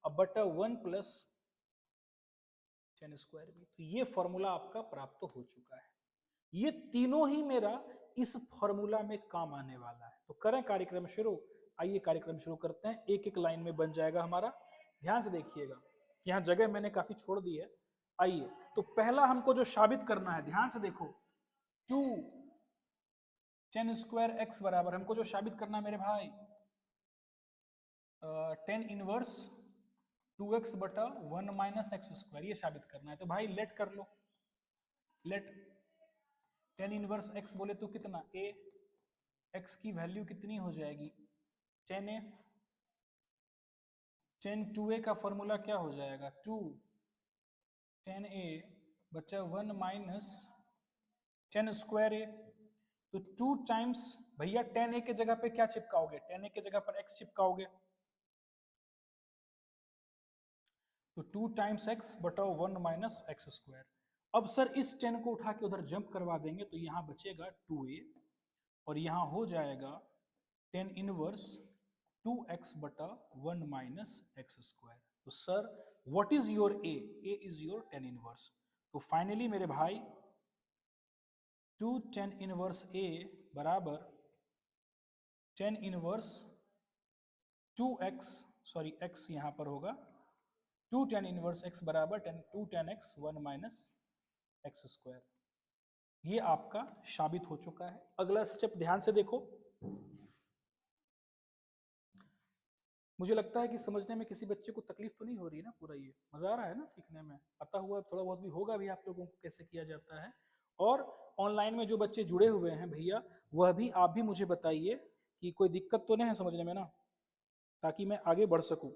अब बटा 1 प्लस 10² b। तो ये फॉर्मूला आपका प्राप्त हो चुका है। ये तीनों ही मेरा इस फॉर्मूला में काम आने वाला है। तो करें कार्यक्रम शुरू। आइए कार्यक्रम शुरू करते हैं, एक एक लाइन में बन जाएगा हमारा। ध्यान से देखिएगा, यहाँ जगह मैंने काफी छोड़ दी है। आइए, तो पहला हमको जो साबित करना है, ध्यान से देखो, टू टेन स्क्वायर एक्स बराबर, हमको जो साबित करना है मेरे भाई, टेन इनवर्स टू एक्स बटा वन माइनस एक्स स्क्वायर, ये साबित करना है। तो भाई लेट कर लो, लेट टेन इनवर्स एक्स बोले तो कितना ए, एक्स की वैल्यू कितनी हो जाएगी टेन ए, टेन टू ए का फॉर्मूला क्या हो जाएगा टू टेन ए बचा वन माइनस टेन स्क्वायर ए, तो टू टाइम्स भैया टेन ए के जगह पे क्या चिपकाओगे, टेन ए के जगह पर एक्स चिपकाओगे, तो टू टाइम्स एक्स बटाओ वन माइनस एक्स स्क्वायर। अब सर इस टेन को उठा के उधर जंप करवा देंगे तो यहां बचेगा टू ए और यहां हो जाएगा टेन इनवर्स टू एक्स बटा वन माइनस एक्स स्क्वायर। तो sir what is your a, a is your tan inverse. तो फाइनली मेरे भाई टू टेन इनवर्स ए बराबर tan inverse two x, sorry x यहां पर होगा, टू टेन इनवर्स एक्स बराबर two tan x one minus x square. ये आपका साबित हो चुका है। अगला स्टेप ध्यान से देखो, मुझे लगता है कि समझने में किसी बच्चे को तकलीफ तो नहीं हो रही ना, पूरा ये मजा आ रहा है ना सीखने में, पता हुआ थोड़ा बहुत भी होगा भी आप लोगों को कैसे किया जाता है। और ऑनलाइन में जो बच्चे जुड़े हुए हैं भैया, वह भी आप भी मुझे बताइए कि कोई दिक्कत तो नहीं है समझने में ना, ताकि मैं आगे बढ़ सकूं।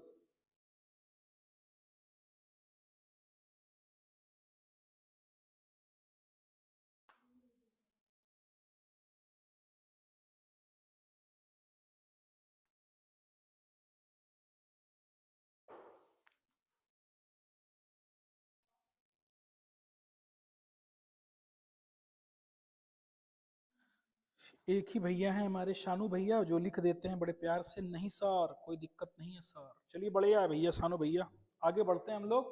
एक ही भैया हैं हमारे शानू भैया जो लिख देते हैं बड़े प्यार से, नहीं सर कोई दिक्कत नहीं है सर। चलिए बढ़िया है भैया शानू भैया, आगे बढ़ते हैं हम लोग।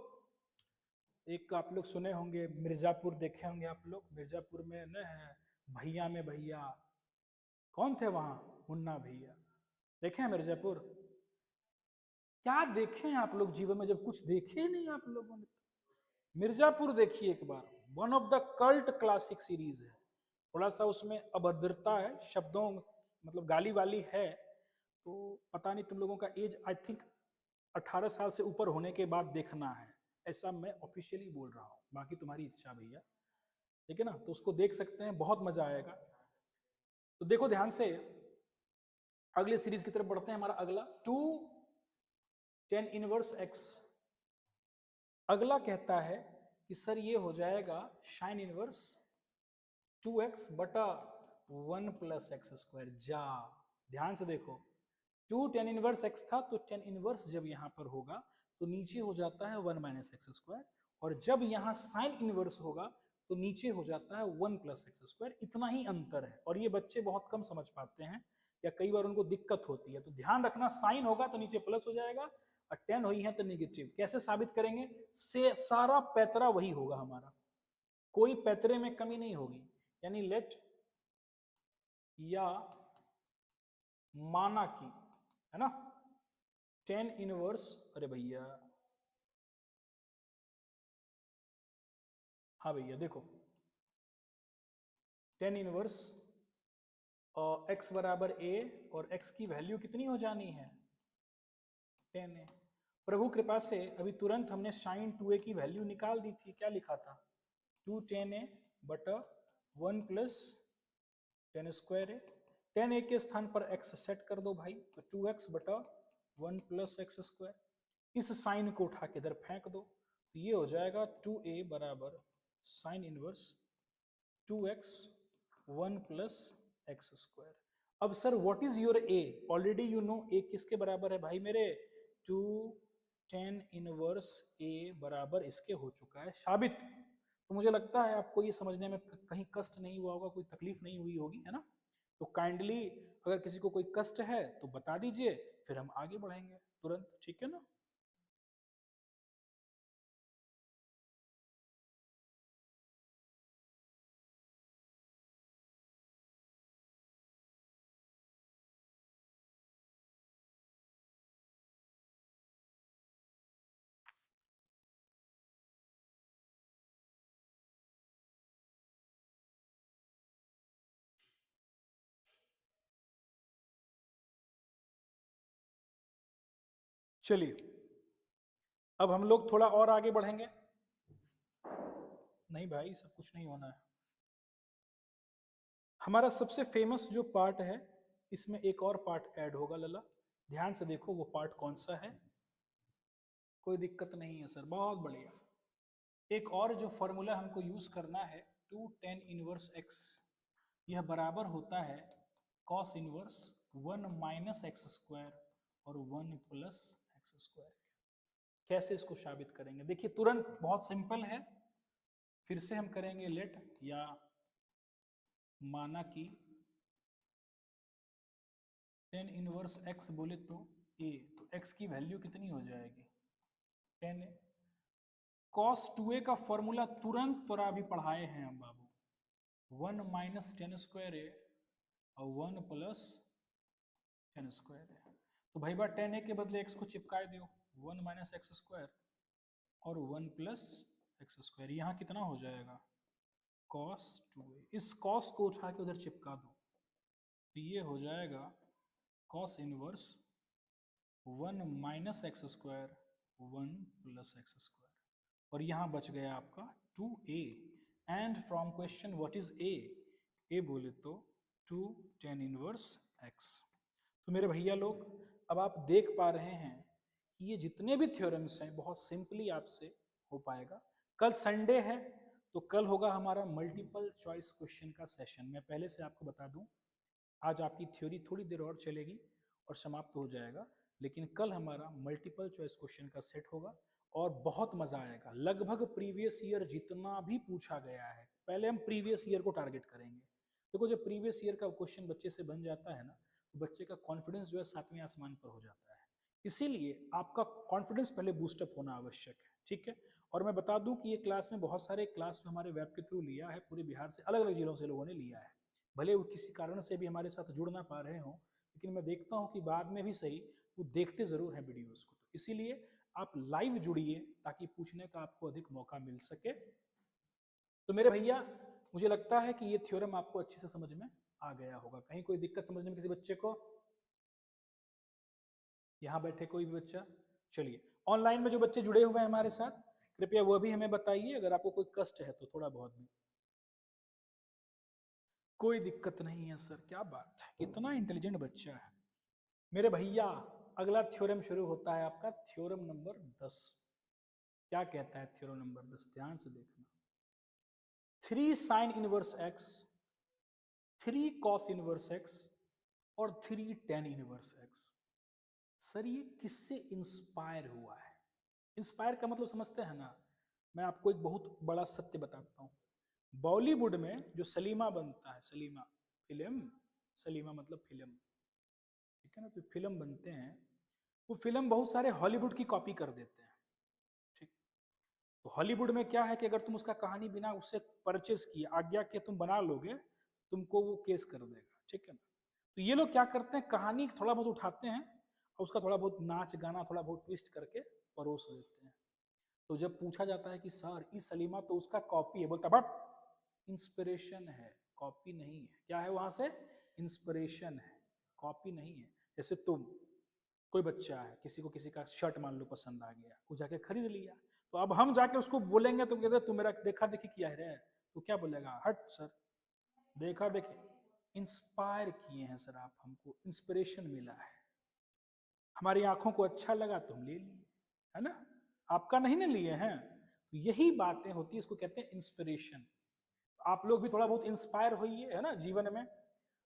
एक आप लोग सुने होंगे मिर्जापुर, देखे होंगे आप लोग, मिर्जापुर में न है भैया में भैया, कौन थे वहां, मुन्ना भैया। देखे हैं मिर्जापुर? क्या देखे हैं आप लोग जीवन में जब कुछ देखे ही नहीं आप लोगों ने। मिर्जापुर देखिए एक बार, one of the cult classic series है। थोड़ा सा उसमें अभद्रता है, शब्दों मतलब गाली वाली है, तो पता नहीं तुम लोगों का एज आई थिंक 18 साल से ऊपर होने के बाद देखना है, ऐसा मैं ऑफिशियली बोल रहा हूँ, बाकी तुम्हारी इच्छा भैया, ठीक है ना। तो उसको देख सकते हैं, बहुत मजा आएगा। तो देखो ध्यान से, अगले सीरीज की तरफ बढ़ते हैं। हमारा अगला टू टेन इनवर्स एक्स, अगला कहता है कि सर ये हो जाएगा साइन इनवर्स टू एक्स बटा वन प्लस एक्स स्क्वायर। जा ध्यान से देखो, टू टेन इनवर्स एक्स था, तो टेन इनवर्स जब यहां पर होगा तो नीचे हो जाता है वन माइनस एक्स स्क्वायर, और जब यहां साइन इनवर्स होगा तो नीचे हो जाता है वन प्लस एक्स स्क्वायर। इतना ही अंतर है, और ये बच्चे बहुत कम समझ पाते हैं या कई बार उनको दिक्कत होती है। तो ध्यान रखना, साइन होगा तो नीचे प्लस हो जाएगा, और टेन हुई है तो निगेटिव। कैसे साबित करेंगे, से सारा पैतरा वही होगा हमारा, कोई पैतरे में कमी नहीं होगी। यानी लेट या माना की, है ना, टेन इनवर्स, अरे भैया हाँ भैया देखो, टेन इनवर्स एक्स बराबर ए, और एक्स की वैल्यू कितनी हो जानी है टेन ए। प्रभु कृपा से अभी तुरंत हमने साइन टू ए की वैल्यू निकाल दी थी, क्या लिखा था, टू टेन ए बटा वन प्लस टेन स्क्वायर ए। टेन ए के स्थान पर एक्स सेट कर दो भाई, तो टू एक्स बटा वन प्लस एक्स स्क्वायर। इस साइन को उठा के इधर फेंक दो, तो ये हो जाएगा टू ए बराबर sine inverse two x one plus x square. अब sir what is your a, already you know a किसके बराबर है भाई मेरे, टू टेन इनवर्स ए बराबर इसके हो चुका है साबित। तो मुझे लगता है आपको ये समझने में कहीं कष्ट नहीं हुआ होगा, कोई तकलीफ नहीं हुई होगी, है ना। तो काइंडली अगर किसी को कोई कष्ट है तो बता दीजिए, फिर हम आगे बढ़ेंगे तुरंत, ठीक है ना। चलिए अब हम लोग थोड़ा और आगे बढ़ेंगे। नहीं भाई सब कुछ नहीं होना है। हमारा सबसे फेमस जो पार्ट है इसमें एक और पार्ट ऐड होगा लला, ध्यान से देखो वो पार्ट कौन सा है। कोई दिक्कत नहीं है सर, बहुत बढ़िया। एक और जो फॉर्मूला हमको यूज करना है 2 tan इनवर्स x, यह बराबर होता है cos inverse 1 minus x square और 1 प्लस एक्स स्क्वायर। कैसे इसको साबित करेंगे, देखिए तुरंत, बहुत सिंपल है। फिर से हम करेंगे लेट, या माना कि tan इनवर्स x बोले तो a, तो x की वैल्यू कितनी हो जाएगी 10a। cos 2a का फॉर्मूला तुरंत तोरा अभी पढ़ाए हैं हम बाबू, 1 माइनस टेन स्क्वायर ए और 1 प्लस टेन स्क्वायर ए। तो भाई बा 10a के बदले x को चिपकाए दो, 1 माइनस एक्स स्क्वायर और 1 प्लस एक्स स्क्वायर। यहाँ कितना हो जाएगा cos 2a। इस cos को उठा के उधर चिपका दो, तो ये हो जाएगा cos inverse 1 minus x square 1 plus x square, और यहाँ बच गया आपका 2a। And from question what is a, a बोले तो 2 tan इनवर्स x। तो मेरे भैया लोग अब आप देख पा रहे हैं कि ये जितने भी थ्योरम्स हैं बहुत सिंपली आपसे हो पाएगा। कल संडे है तो कल होगा हमारा मल्टीपल चॉइस क्वेश्चन का सेशन। मैं पहले से आपको बता दूं, आज आपकी थ्योरी थोड़ी देर और चलेगी और समाप्त हो जाएगा, लेकिन कल हमारा मल्टीपल चॉइस क्वेश्चन का सेट होगा और बहुत मजा आएगा। लगभग प्रीवियस ईयर जितना भी पूछा गया है, पहले हम प्रीवियस ईयर को टारगेट करेंगे। देखो जब प्रीवियस ईयर का क्वेश्चन बच्चे से बन जाता है ना, तो बच्चे का कॉन्फिडेंस जो है सातवें आसमान पर हो जाता है। इसीलिए आपका कॉन्फिडेंस पहले बूस्टअप होना आवश्यक है, ठीक है। और मैं बता दूं कि ये क्लास में बहुत सारे क्लास जो हमारे वेब के थ्रू लिया है, पूरे बिहार से अलग अलग जिलों से लोगों ने लिया है। भले वो किसी कारण से भी हमारे साथ जुड़ ना पा रहे हों, लेकिन मैं देखता हूं कि बाद में भी सही वो देखते जरूर हैं वीडियोस को। तो इसीलिए आप लाइव जुड़िए ताकि पूछने का आपको अधिक मौका मिल सके। तो मेरे भैया मुझे लगता है कि ये थ्योरम आपको अच्छे से समझ में आ गया होगा। कहीं कोई दिक्कत समझने में किसी बच्चे को, यहाँ बैठे कोई भी बच्चा? चलिए ऑनलाइन में जो बच्चे जुड़े हुए हैं हमारे साथ, कृपया वो भी हमें बताइए अगर आपको कोई कष्ट है तो, थोड़ा बहुत भी। कोई दिक्कत नहीं है सर, क्या बात है, इतना इंटेलिजेंट बच्चा है मेरे भैया। अगला थ्योरम शुरू होता है आपका थ्योरम नंबर 10। क्या कहता है थ्योरम नंबर 10, ध्यान से देखना। 3 sine inverse x, 3 cos inverse x और 3 टेन इनवर्स एक्स। सर ये किससे इंस्पायर हुआ है? इंस्पायर का मतलब समझते हैं ना? मैं आपको एक बहुत बड़ा सत्य बताता हूँ। बॉलीवुड में जो सलीमा बनता है, सलीमा फिल्म, सलीमा मतलब फिल्म, ठीक है ना, तो फिल्म बनते हैं, वो फिल्म बहुत सारे हॉलीवुड की कॉपी कर देते हैं, ठीक। तो हॉलीवुड में क्या है कि अगर तुम उसका कहानी बिना उससे परचेस किए, आज्ञा के तुम बना लोगे, तुमको वो केस कर देगा, ठीक है ना। तो ये लोग क्या करते हैं, कहानी थोड़ा बहुत उठाते हैं और उसका थोड़ा बहुत नाच गाना थोड़ा बहुत ट्विस्ट करके परोस देते हैं। तो जब पूछा जाता है कि सर इस सलीमा तो उसका कॉपी है, बोलता बट इंस्पिरेशन है, कॉपी नहीं है। क्या है वहां से? इंस्पिरेशन है, कॉपी नहीं है। जैसे तुम, कोई बच्चा है, किसी को किसी का शर्ट मान लो पसंद आ गया, वो जाके खरीद लिया, तो अब हम जाके उसको बोलेंगे तो कहते तू मेरा देखा देखी किया है रे, तो क्या बोलेगा, हट सर, देखा देखी, इंस्पायर किए हैं सर आप, हमको इंस्पिरेशन मिला है, हमारी आंखों को अच्छा लगा तो हम ले लिए, है ना, आपका नहीं ना लिए हैं। तो यही बातें होती है, इसको कहते हैं इंस्पिरेशन। आप लोग भी थोड़ा बहुत इंस्पायर होइए, है ना, जीवन में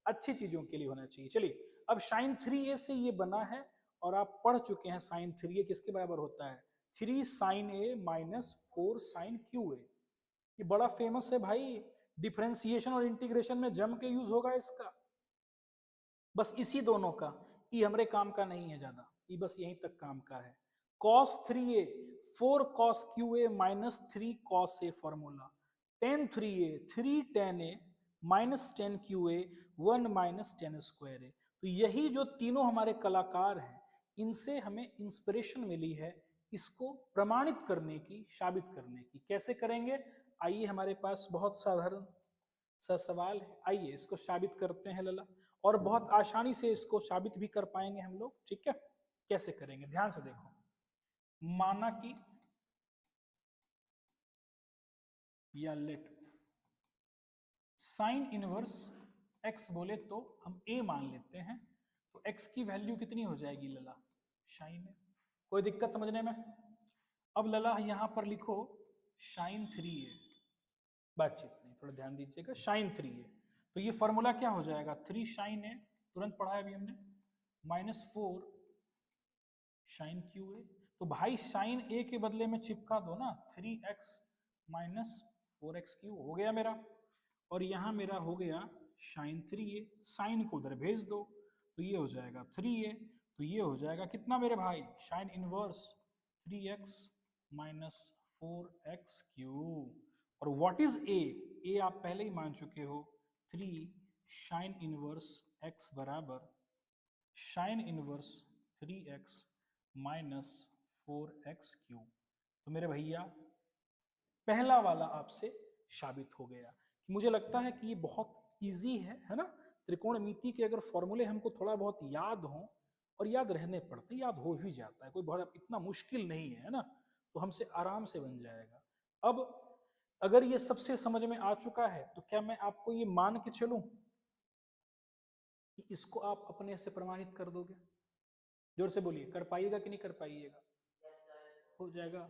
अच्छी चीजों के लिए होना चाहिए। चलिए अब साइन 3a से ये बना है और आप पढ़ चुके हैं साइन 3a किसके बराबर होता है, 3 sine a minus 4 sine cube a. ये बड़ा फेमस है भाई, डिफरेंशिएशन और इंटीग्रेशन में जम के यूज होगा इसका। बस इसी दोनों का, ये हमारे काम का नहीं है ज्यादा, ये बस यहीं तक काम का है। cos 3a 4 cos qa minus 3 cos a formula, tan 3a 3 tan a minus 10 qa 1 minus 10 square a। तो यही जो तीनों हमारे कलाकार हैं, इनसे हमें इंस्पिरेशन मिली है इसको प्रमाणित करने की, साबित करने की। कैसे करेंगे? आइए, हमारे पास बहुत साधारण सा सवाल है, आइए इसको साबित करते हैं लला, और बहुत आसानी से इसको साबित भी कर पाएंगे हम लोग, ठीक है। कैसे करेंगे ध्यान से देखो, माना कि या लेट साइन इनवर्स x बोले तो हम a मान लेते हैं, तो x की वैल्यू कितनी हो जाएगी लला, साइन है। कोई दिक्कत समझने में? अब लला यहां पर लिखो साइन 3 है, बातचीत नहीं, थोड़ा ध्यान दीजिएगा, साइन 3 है, तो ये फॉर्मूला क्या हो जाएगा, 3 साइन है, तुरंत पढ़ा है अभी हमने, -4 साइन क्यू है। तो भाई साइन ए के बदले में चिपका दो ना 3x माइनस 4x क्यू, हो गया मेरा। और यहाँ मेरा हो गया साइन 3a, साइन को उधर भेज दो तो ये हो जाएगा 3a, तो ये हो जाएगा कितना मेरे भाई, sine inverse 3x minus 4x cube. और व्हाट इज a? a आप पहले ही मान चुके हो, 3 साइन इनवर्स x बराबर sine inverse 3x minus 4x cube. तो मेरे भैया पहला वाला आपसे साबित हो गया। मुझे लगता है कि ये बहुत इजी है ना, त्रिकोणमिति के अगर फॉर्मूले हमको थोड़ा बहुत याद हो, और याद रहने पड़ते, याद हो ही जाता है, कोई बहुत इतना मुश्किल नहीं है ना, तो हमसे आराम से बन जाएगा। अब अगर ये सबसे समझ में आ चुका है तो क्या मैं आपको ये मान के चलूं कि इसको आप अपने से प्रमाणित कर दोगे? जोर से बोलिए, कर पाइएगा कि नहीं कर पाइएगा? हो जाएगा।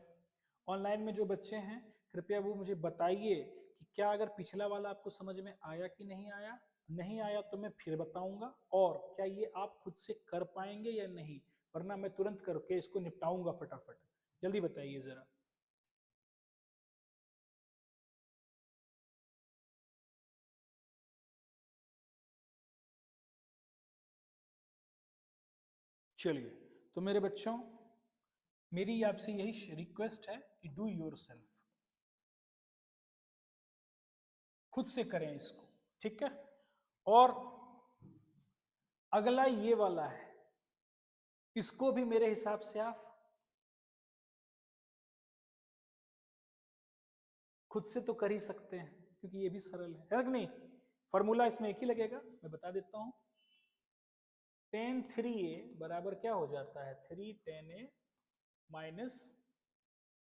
ऑनलाइन में जो बच्चे हैं कृपया वो मुझे बताइए कि क्या अगर पिछला वाला आपको समझ में आया कि नहीं आया, नहीं आया तो मैं फिर बताऊंगा, और क्या ये आप खुद से कर पाएंगे या नहीं, वरना मैं तुरंत करके इसको निपटाऊंगा फटाफट। जल्दी बताइए जरा। चलिए, तो मेरे बच्चों मेरी आपसे यही रिक्वेस्ट है कि डू योरसेल्फ, खुद से करें इसको, ठीक है? और अगला ये वाला है, इसको भी मेरे हिसाब से आप खुद से तो कर ही सकते हैं, क्योंकि ये भी सरल है कि नहीं? फॉर्मूला इसमें एक ही लगेगा, मैं बता देता हूं। tan 3a बराबर क्या हो जाता है, 3 tan a माइनस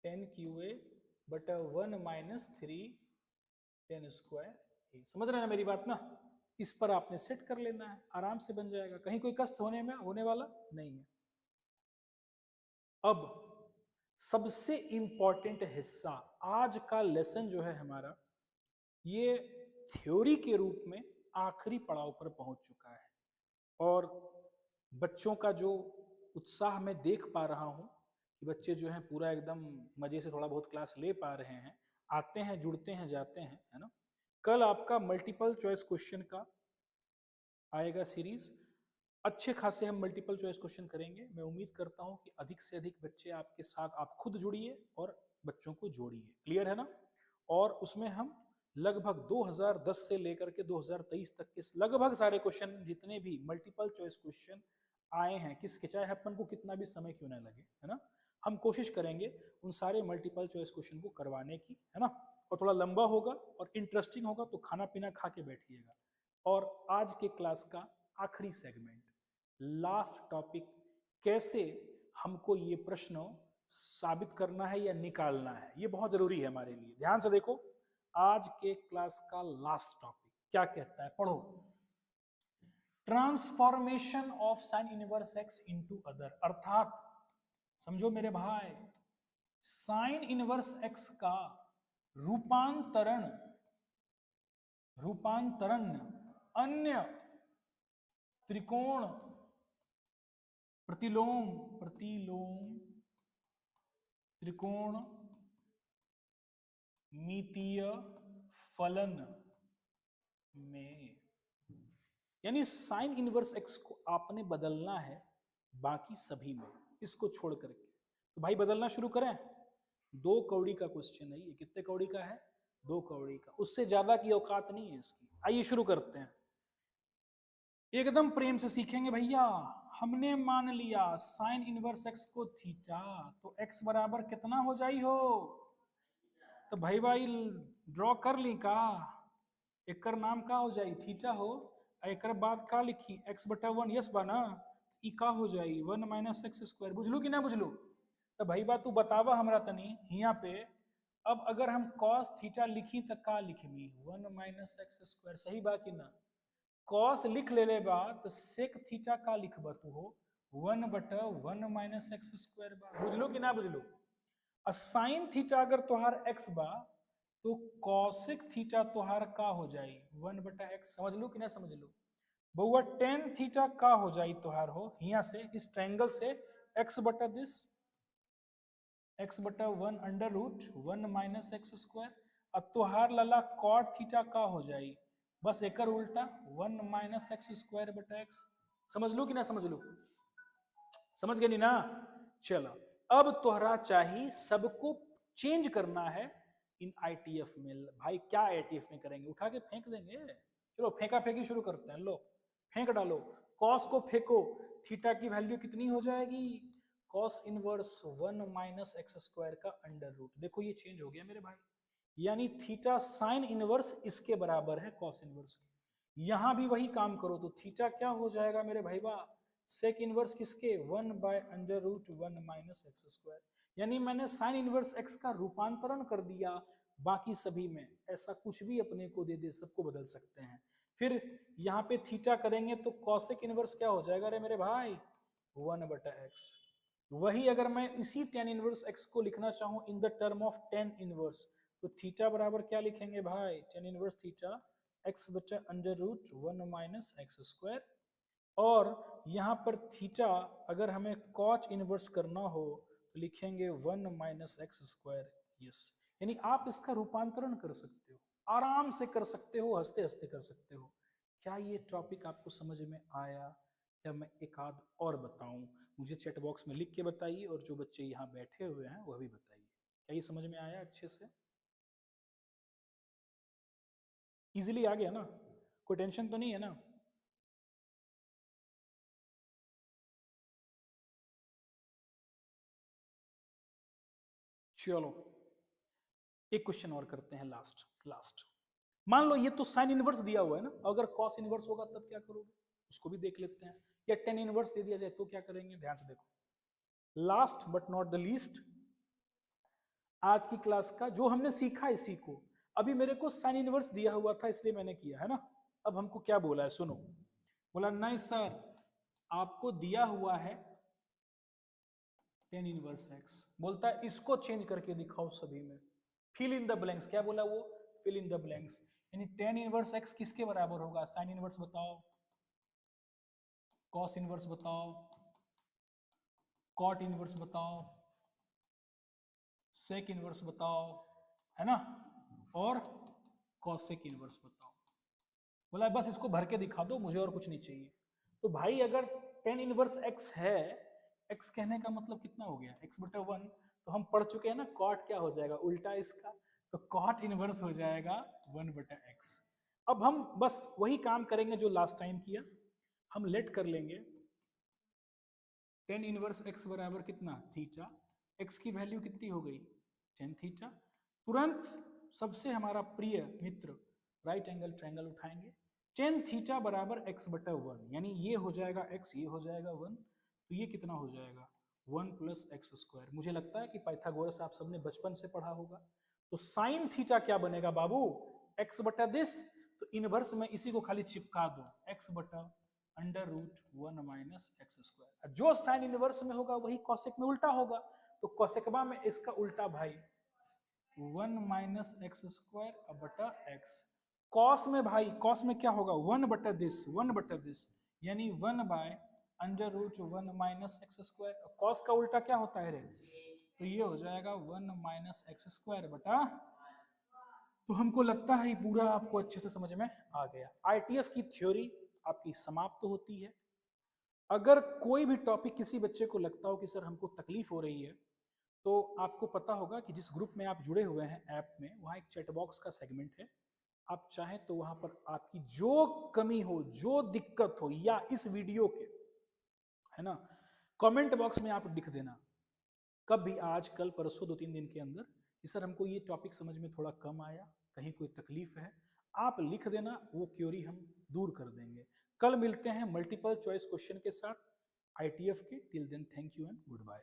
10 QA बटा 1 माइनस 3 tan स्क्वायर a। समझ रहे हैं मेरी बात ना? इस पर आपने सेट कर लेना है, आराम से बन जाएगा, कहीं कोई कष्ट होने वाला नहीं है। अब सबसे इंपॉर्टेंट हिस्सा, आज का लेसन जो है हमारा, ये थ्योरी के रूप में आखिरी पड़ाव पर पहुंच चुका है, और बच्चों का जो उत्साह मैं देख पा रहा हूं कि बच्चे जो हैं पूरा एकदम मजे से थोड़ा बहुत क्लास ले पा रहे हैं, आते हैं, जुड़ते हैं, जाते हैं, है ना? कल आपका मल्टीपल चॉइस क्वेश्चन का आएगा सीरीज, अच्छे खासे हम मल्टीपल चॉइस क्वेश्चन करेंगे। मैं उम्मीद करता हूं कि अधिक से अधिक बच्चे आपके साथ, आप खुद जुड़िए और बच्चों को जोड़िए, क्लियर है ना? और उसमें हम लगभग 2010 से लेकर के 2023 तक के लगभग सारे क्वेश्चन, जितने भी मल्टीपल चॉइस क्वेश्चन आए हैं, किसके चाहे अपन को कितना भी समय क्यों ना लगे, है ना, हम कोशिश करेंगे उन सारे मल्टीपल चॉइस क्वेश्चन को करवाने की, है ना? और थोड़ा लंबा होगा और इंटरेस्टिंग होगा, तो खाना पीना खा के बैठिएगा। और आज के क्लास का आखिरी सेगमेंट, लास्ट टॉपिक, कैसे हमको ये प्रश्न साबित करना है या निकालना है, ये बहुत जरूरी है हमारे लिए। ध्यान से देखो, आज के क्लास का लास्ट टॉपिक क्या कहता है, पढ़ो। Transformation of sine inverse x into other, अर्थात समझो मेरे भाई, साइन इनवर्स एक्स का रूपांतरण रूपांतरण अन्य त्रिकोण प्रतिलोम त्रिकोण मितीय फलन में, यानी साइन इनवर्स एक्स को आपने बदलना है बाकी सभी में, इसको छोड़ करके। तो भाई बदलना शुरू करें। 2 कौड़ी का क्वेश्चन है ये, कितने कौड़ी का है? 2 कौड़ी का, उससे ज्यादा की औकात नहीं है इसकी। आइए शुरू करते हैं, एकदम प्रेम से सीखेंगे भैया। हमने मान लिया साइन इनवर्स एक्स को थीटा, तो एक्स बराबर कितना हो जाई हो? तो भाई ड्रॉ कर ली का, एक नाम का हो जाई थीटा हो, एक बाद का लिखी x/1, यस बना, ई का हो जाई 1 माइनस एक्स स्क्वायर। बुझलू कि ना बुझलू? तो भाई बात तू बतावा हमरा तनी यहाँ पे। अब अगर हम cos थीटा लिखी तो का लिखी 1 माइनस एक्स स्क्वायर, सही बा कि ना? cos लिख ले बा तो सेक थीटा का लिखबा तू हो 1/1 माइनस एक्स स्क्वायर बा। बुझलू कि ना बुझलू? साइन थीटा अगर तोहार x बा तो कॉसिक थीटा तोहार का हो जाई 1/x। समझ लू कि ना समझ लू? बउआ टेन थीटा का हो जाई तोहार हो यहाँ से इस ट्रायंगल से x/1 under root 1 minus x square. अब तोहार लला कॉट थीटा का हो जाई बस एकर उल्टा 1 माइनस एक्स स्क्वायर बटा एक्स। समझ लू कि ना समझ लू? समझ गए नी ना? चलो अब तोहरा चाहिए सबको चेंज करना है इन आईटीएफ में। भाई क्या आईटीएफ में करेंगे? उठा के फेंक देंगे। चलो फेंका फेंकी शुरू करते हैं। लो फेंक डालो, कॉस को फेंको, थीटा की वैल्यू कितनी हो जाएगी? Cos inverse 1 minus x square का अंडर रूट। देखो ये चेंज हो गया मेरे भाई, यानी थीटा साइन इनवर्स इसके बराबर है कॉस इनवर्स के। यहां भी वही काम करो तो थीटा क्या हो जाएगा मेरे भाई बा? सेक इनवर्स किसके? 1/√1 माइनस एक्स स्क्वायर। यानी मैंने साइन इनवर्स एक्स का रूपांतरण कर दिया बाकी सभी में। ऐसा कुछ भी अपने को दे दे सबको बदल सकते हैं। फिर यहाँ पे थीटा करेंगे तो कॉसेक इनवर्स क्या हो जाएगा रे मेरे भाई? 1/x। वही अगर मैं इसी tan इनवर्स x को लिखना चाहूँ in the term of tan inverse तो थीटा बराबर क्या लिखेंगे भाई? tan inverse theta x/√1 minus x square. और यहाँ पर थीटा अगर हमें कॉट इनवर्स करना हो तो लिखेंगे 1 माइनस एक्स स्क्वायर। यस, यानी आप इसका रूपांतरण कर सकते हो, आराम से कर सकते हो, हंसते हंसते कर सकते हो। क्या ये टॉपिक आपको समझ में आया या मैं एक आध और बताऊं? मुझे चैट बॉक्स में लिख के बताइए और जो बच्चे यहाँ बैठे हुए हैं वह भी बताइए। क्या ये समझ में आया अच्छे से? इजीली आ गया ना? कोई टेंशन तो नहीं है ना? चलो एक क्वेश्चन और करते हैं, लास्ट लास्ट। मान लो ये तो साइन इनवर्स दिया हुआ है ना, अगर कॉस इनवर्स होगा तब क्या करोगे उसको भी देख लेते हैं। या टेन इनवर्स दे दिया जाए तो क्या करेंगे? ध्यान से देखो। Last but not the least, आज की क्लास का जो हमने सीखा इसी को। अभी मेरे को साइन इनवर्स दिया हुआ था इसलिए मैंने किया है ना। अब हमको क्या बोला है सुनो। बोला नहीं सर आपको दिया हुआ है टेन इनवर्स एक्स, बोलता है इसको चेंज करके दिखाओ सभी में। Fill in the blanks. क्या बोला वो? Fill in the blanks. यानी टेन इनवर्स एक्स किसके बराबर होगा? साइन इनवर्स बताओ, कॉस इनवर्स बताओ, कॉट इनवर्स बताओ, सेक इनवर्स बताओ, है ना, और कॉसेक इनवर्स बताओ। बोला बस इसको भर के दिखा दो, मुझे और कुछ नहीं चाहिए। तो भाई अगर टेन इनवर्स एक्स है, एक्स कहने का मतलब कितना हो गया? x/1। तो हम पढ़ चुके हैं ना कॉट क्या हो जाएगा उल्टा इसका, तो कॉट इनवर्स हो जाएगा 1/x। अब हम बस वही काम करेंगे जो लास्ट टाइम किया। हम लेट कर लेंगे टेन इनवर्स एक्स बराबर कितना? थीटा। एक्स की वैल्यू कितनी हो गई? Tan theta. तुरंत सबसे हमारा प्रिय मित्र राइट एंगल ट्रायंगल उठाएंगे। टेन थीटा बराबर x/1, यानी ये हो जाएगा x, ये हो जाएगा 1, तो ये कितना हो जाएगा? 1 + x²। मुझे लगता है कि पाइथागोरस आप सबने बचपन से पढ़ा होगा। तो साइन थीटा क्या बनेगा बाबू? x/दिस। तो इनवर्स में इसी को खाली चिपका दो, x/√1 माइनस x²। जो साइन इनवर्स में होगा वही कॉसेक में उल्टा होगा। तो कॉसेकबा में इसका उल्टा भाई 1 माइनस x²/x। कॉस में भाई, कॉस में क्या होगा? 1/दिस, 1/दिस, यानी 1/√1 माइनस x²। कॉस का उल्टा क्या होता है रे? तो ये हो जाएगा 1 माइनस x²। तो हमको लगता है पूरा आपको अच्छे से समझ में आ गया। आईटीएफ की थ्योरी आपकी समाप्त होती है। अगर कोई भी टॉपिक किसी बच्चे को लगता हो कि सर हमको तकलीफ हो रही है, तो आपको पता होगा कि जिस ग्रुप में आप जुड़े हुए हैं ऐप में, वहाँ एक चैट बॉक्स का सेगमेंट है। आप चाहें तो वहाँ पर आपकी जो कमी हो, जो दिक्कत हो, या इस वीडियो के, है ना, कमेंट बॉक्स में आप लिख देना कब भी, आज कल परसों 2-3 दिन के अंदर, कि सर हमको ये टॉपिक समझ में थोड़ा कम आया, कहीं कोई तकलीफ है, आप लिख देना, वो क्यूरी हम दूर कर देंगे। कल मिलते हैं मल्टीपल चॉइस क्वेश्चन के साथ। ITF के. Till then thank you and good bye.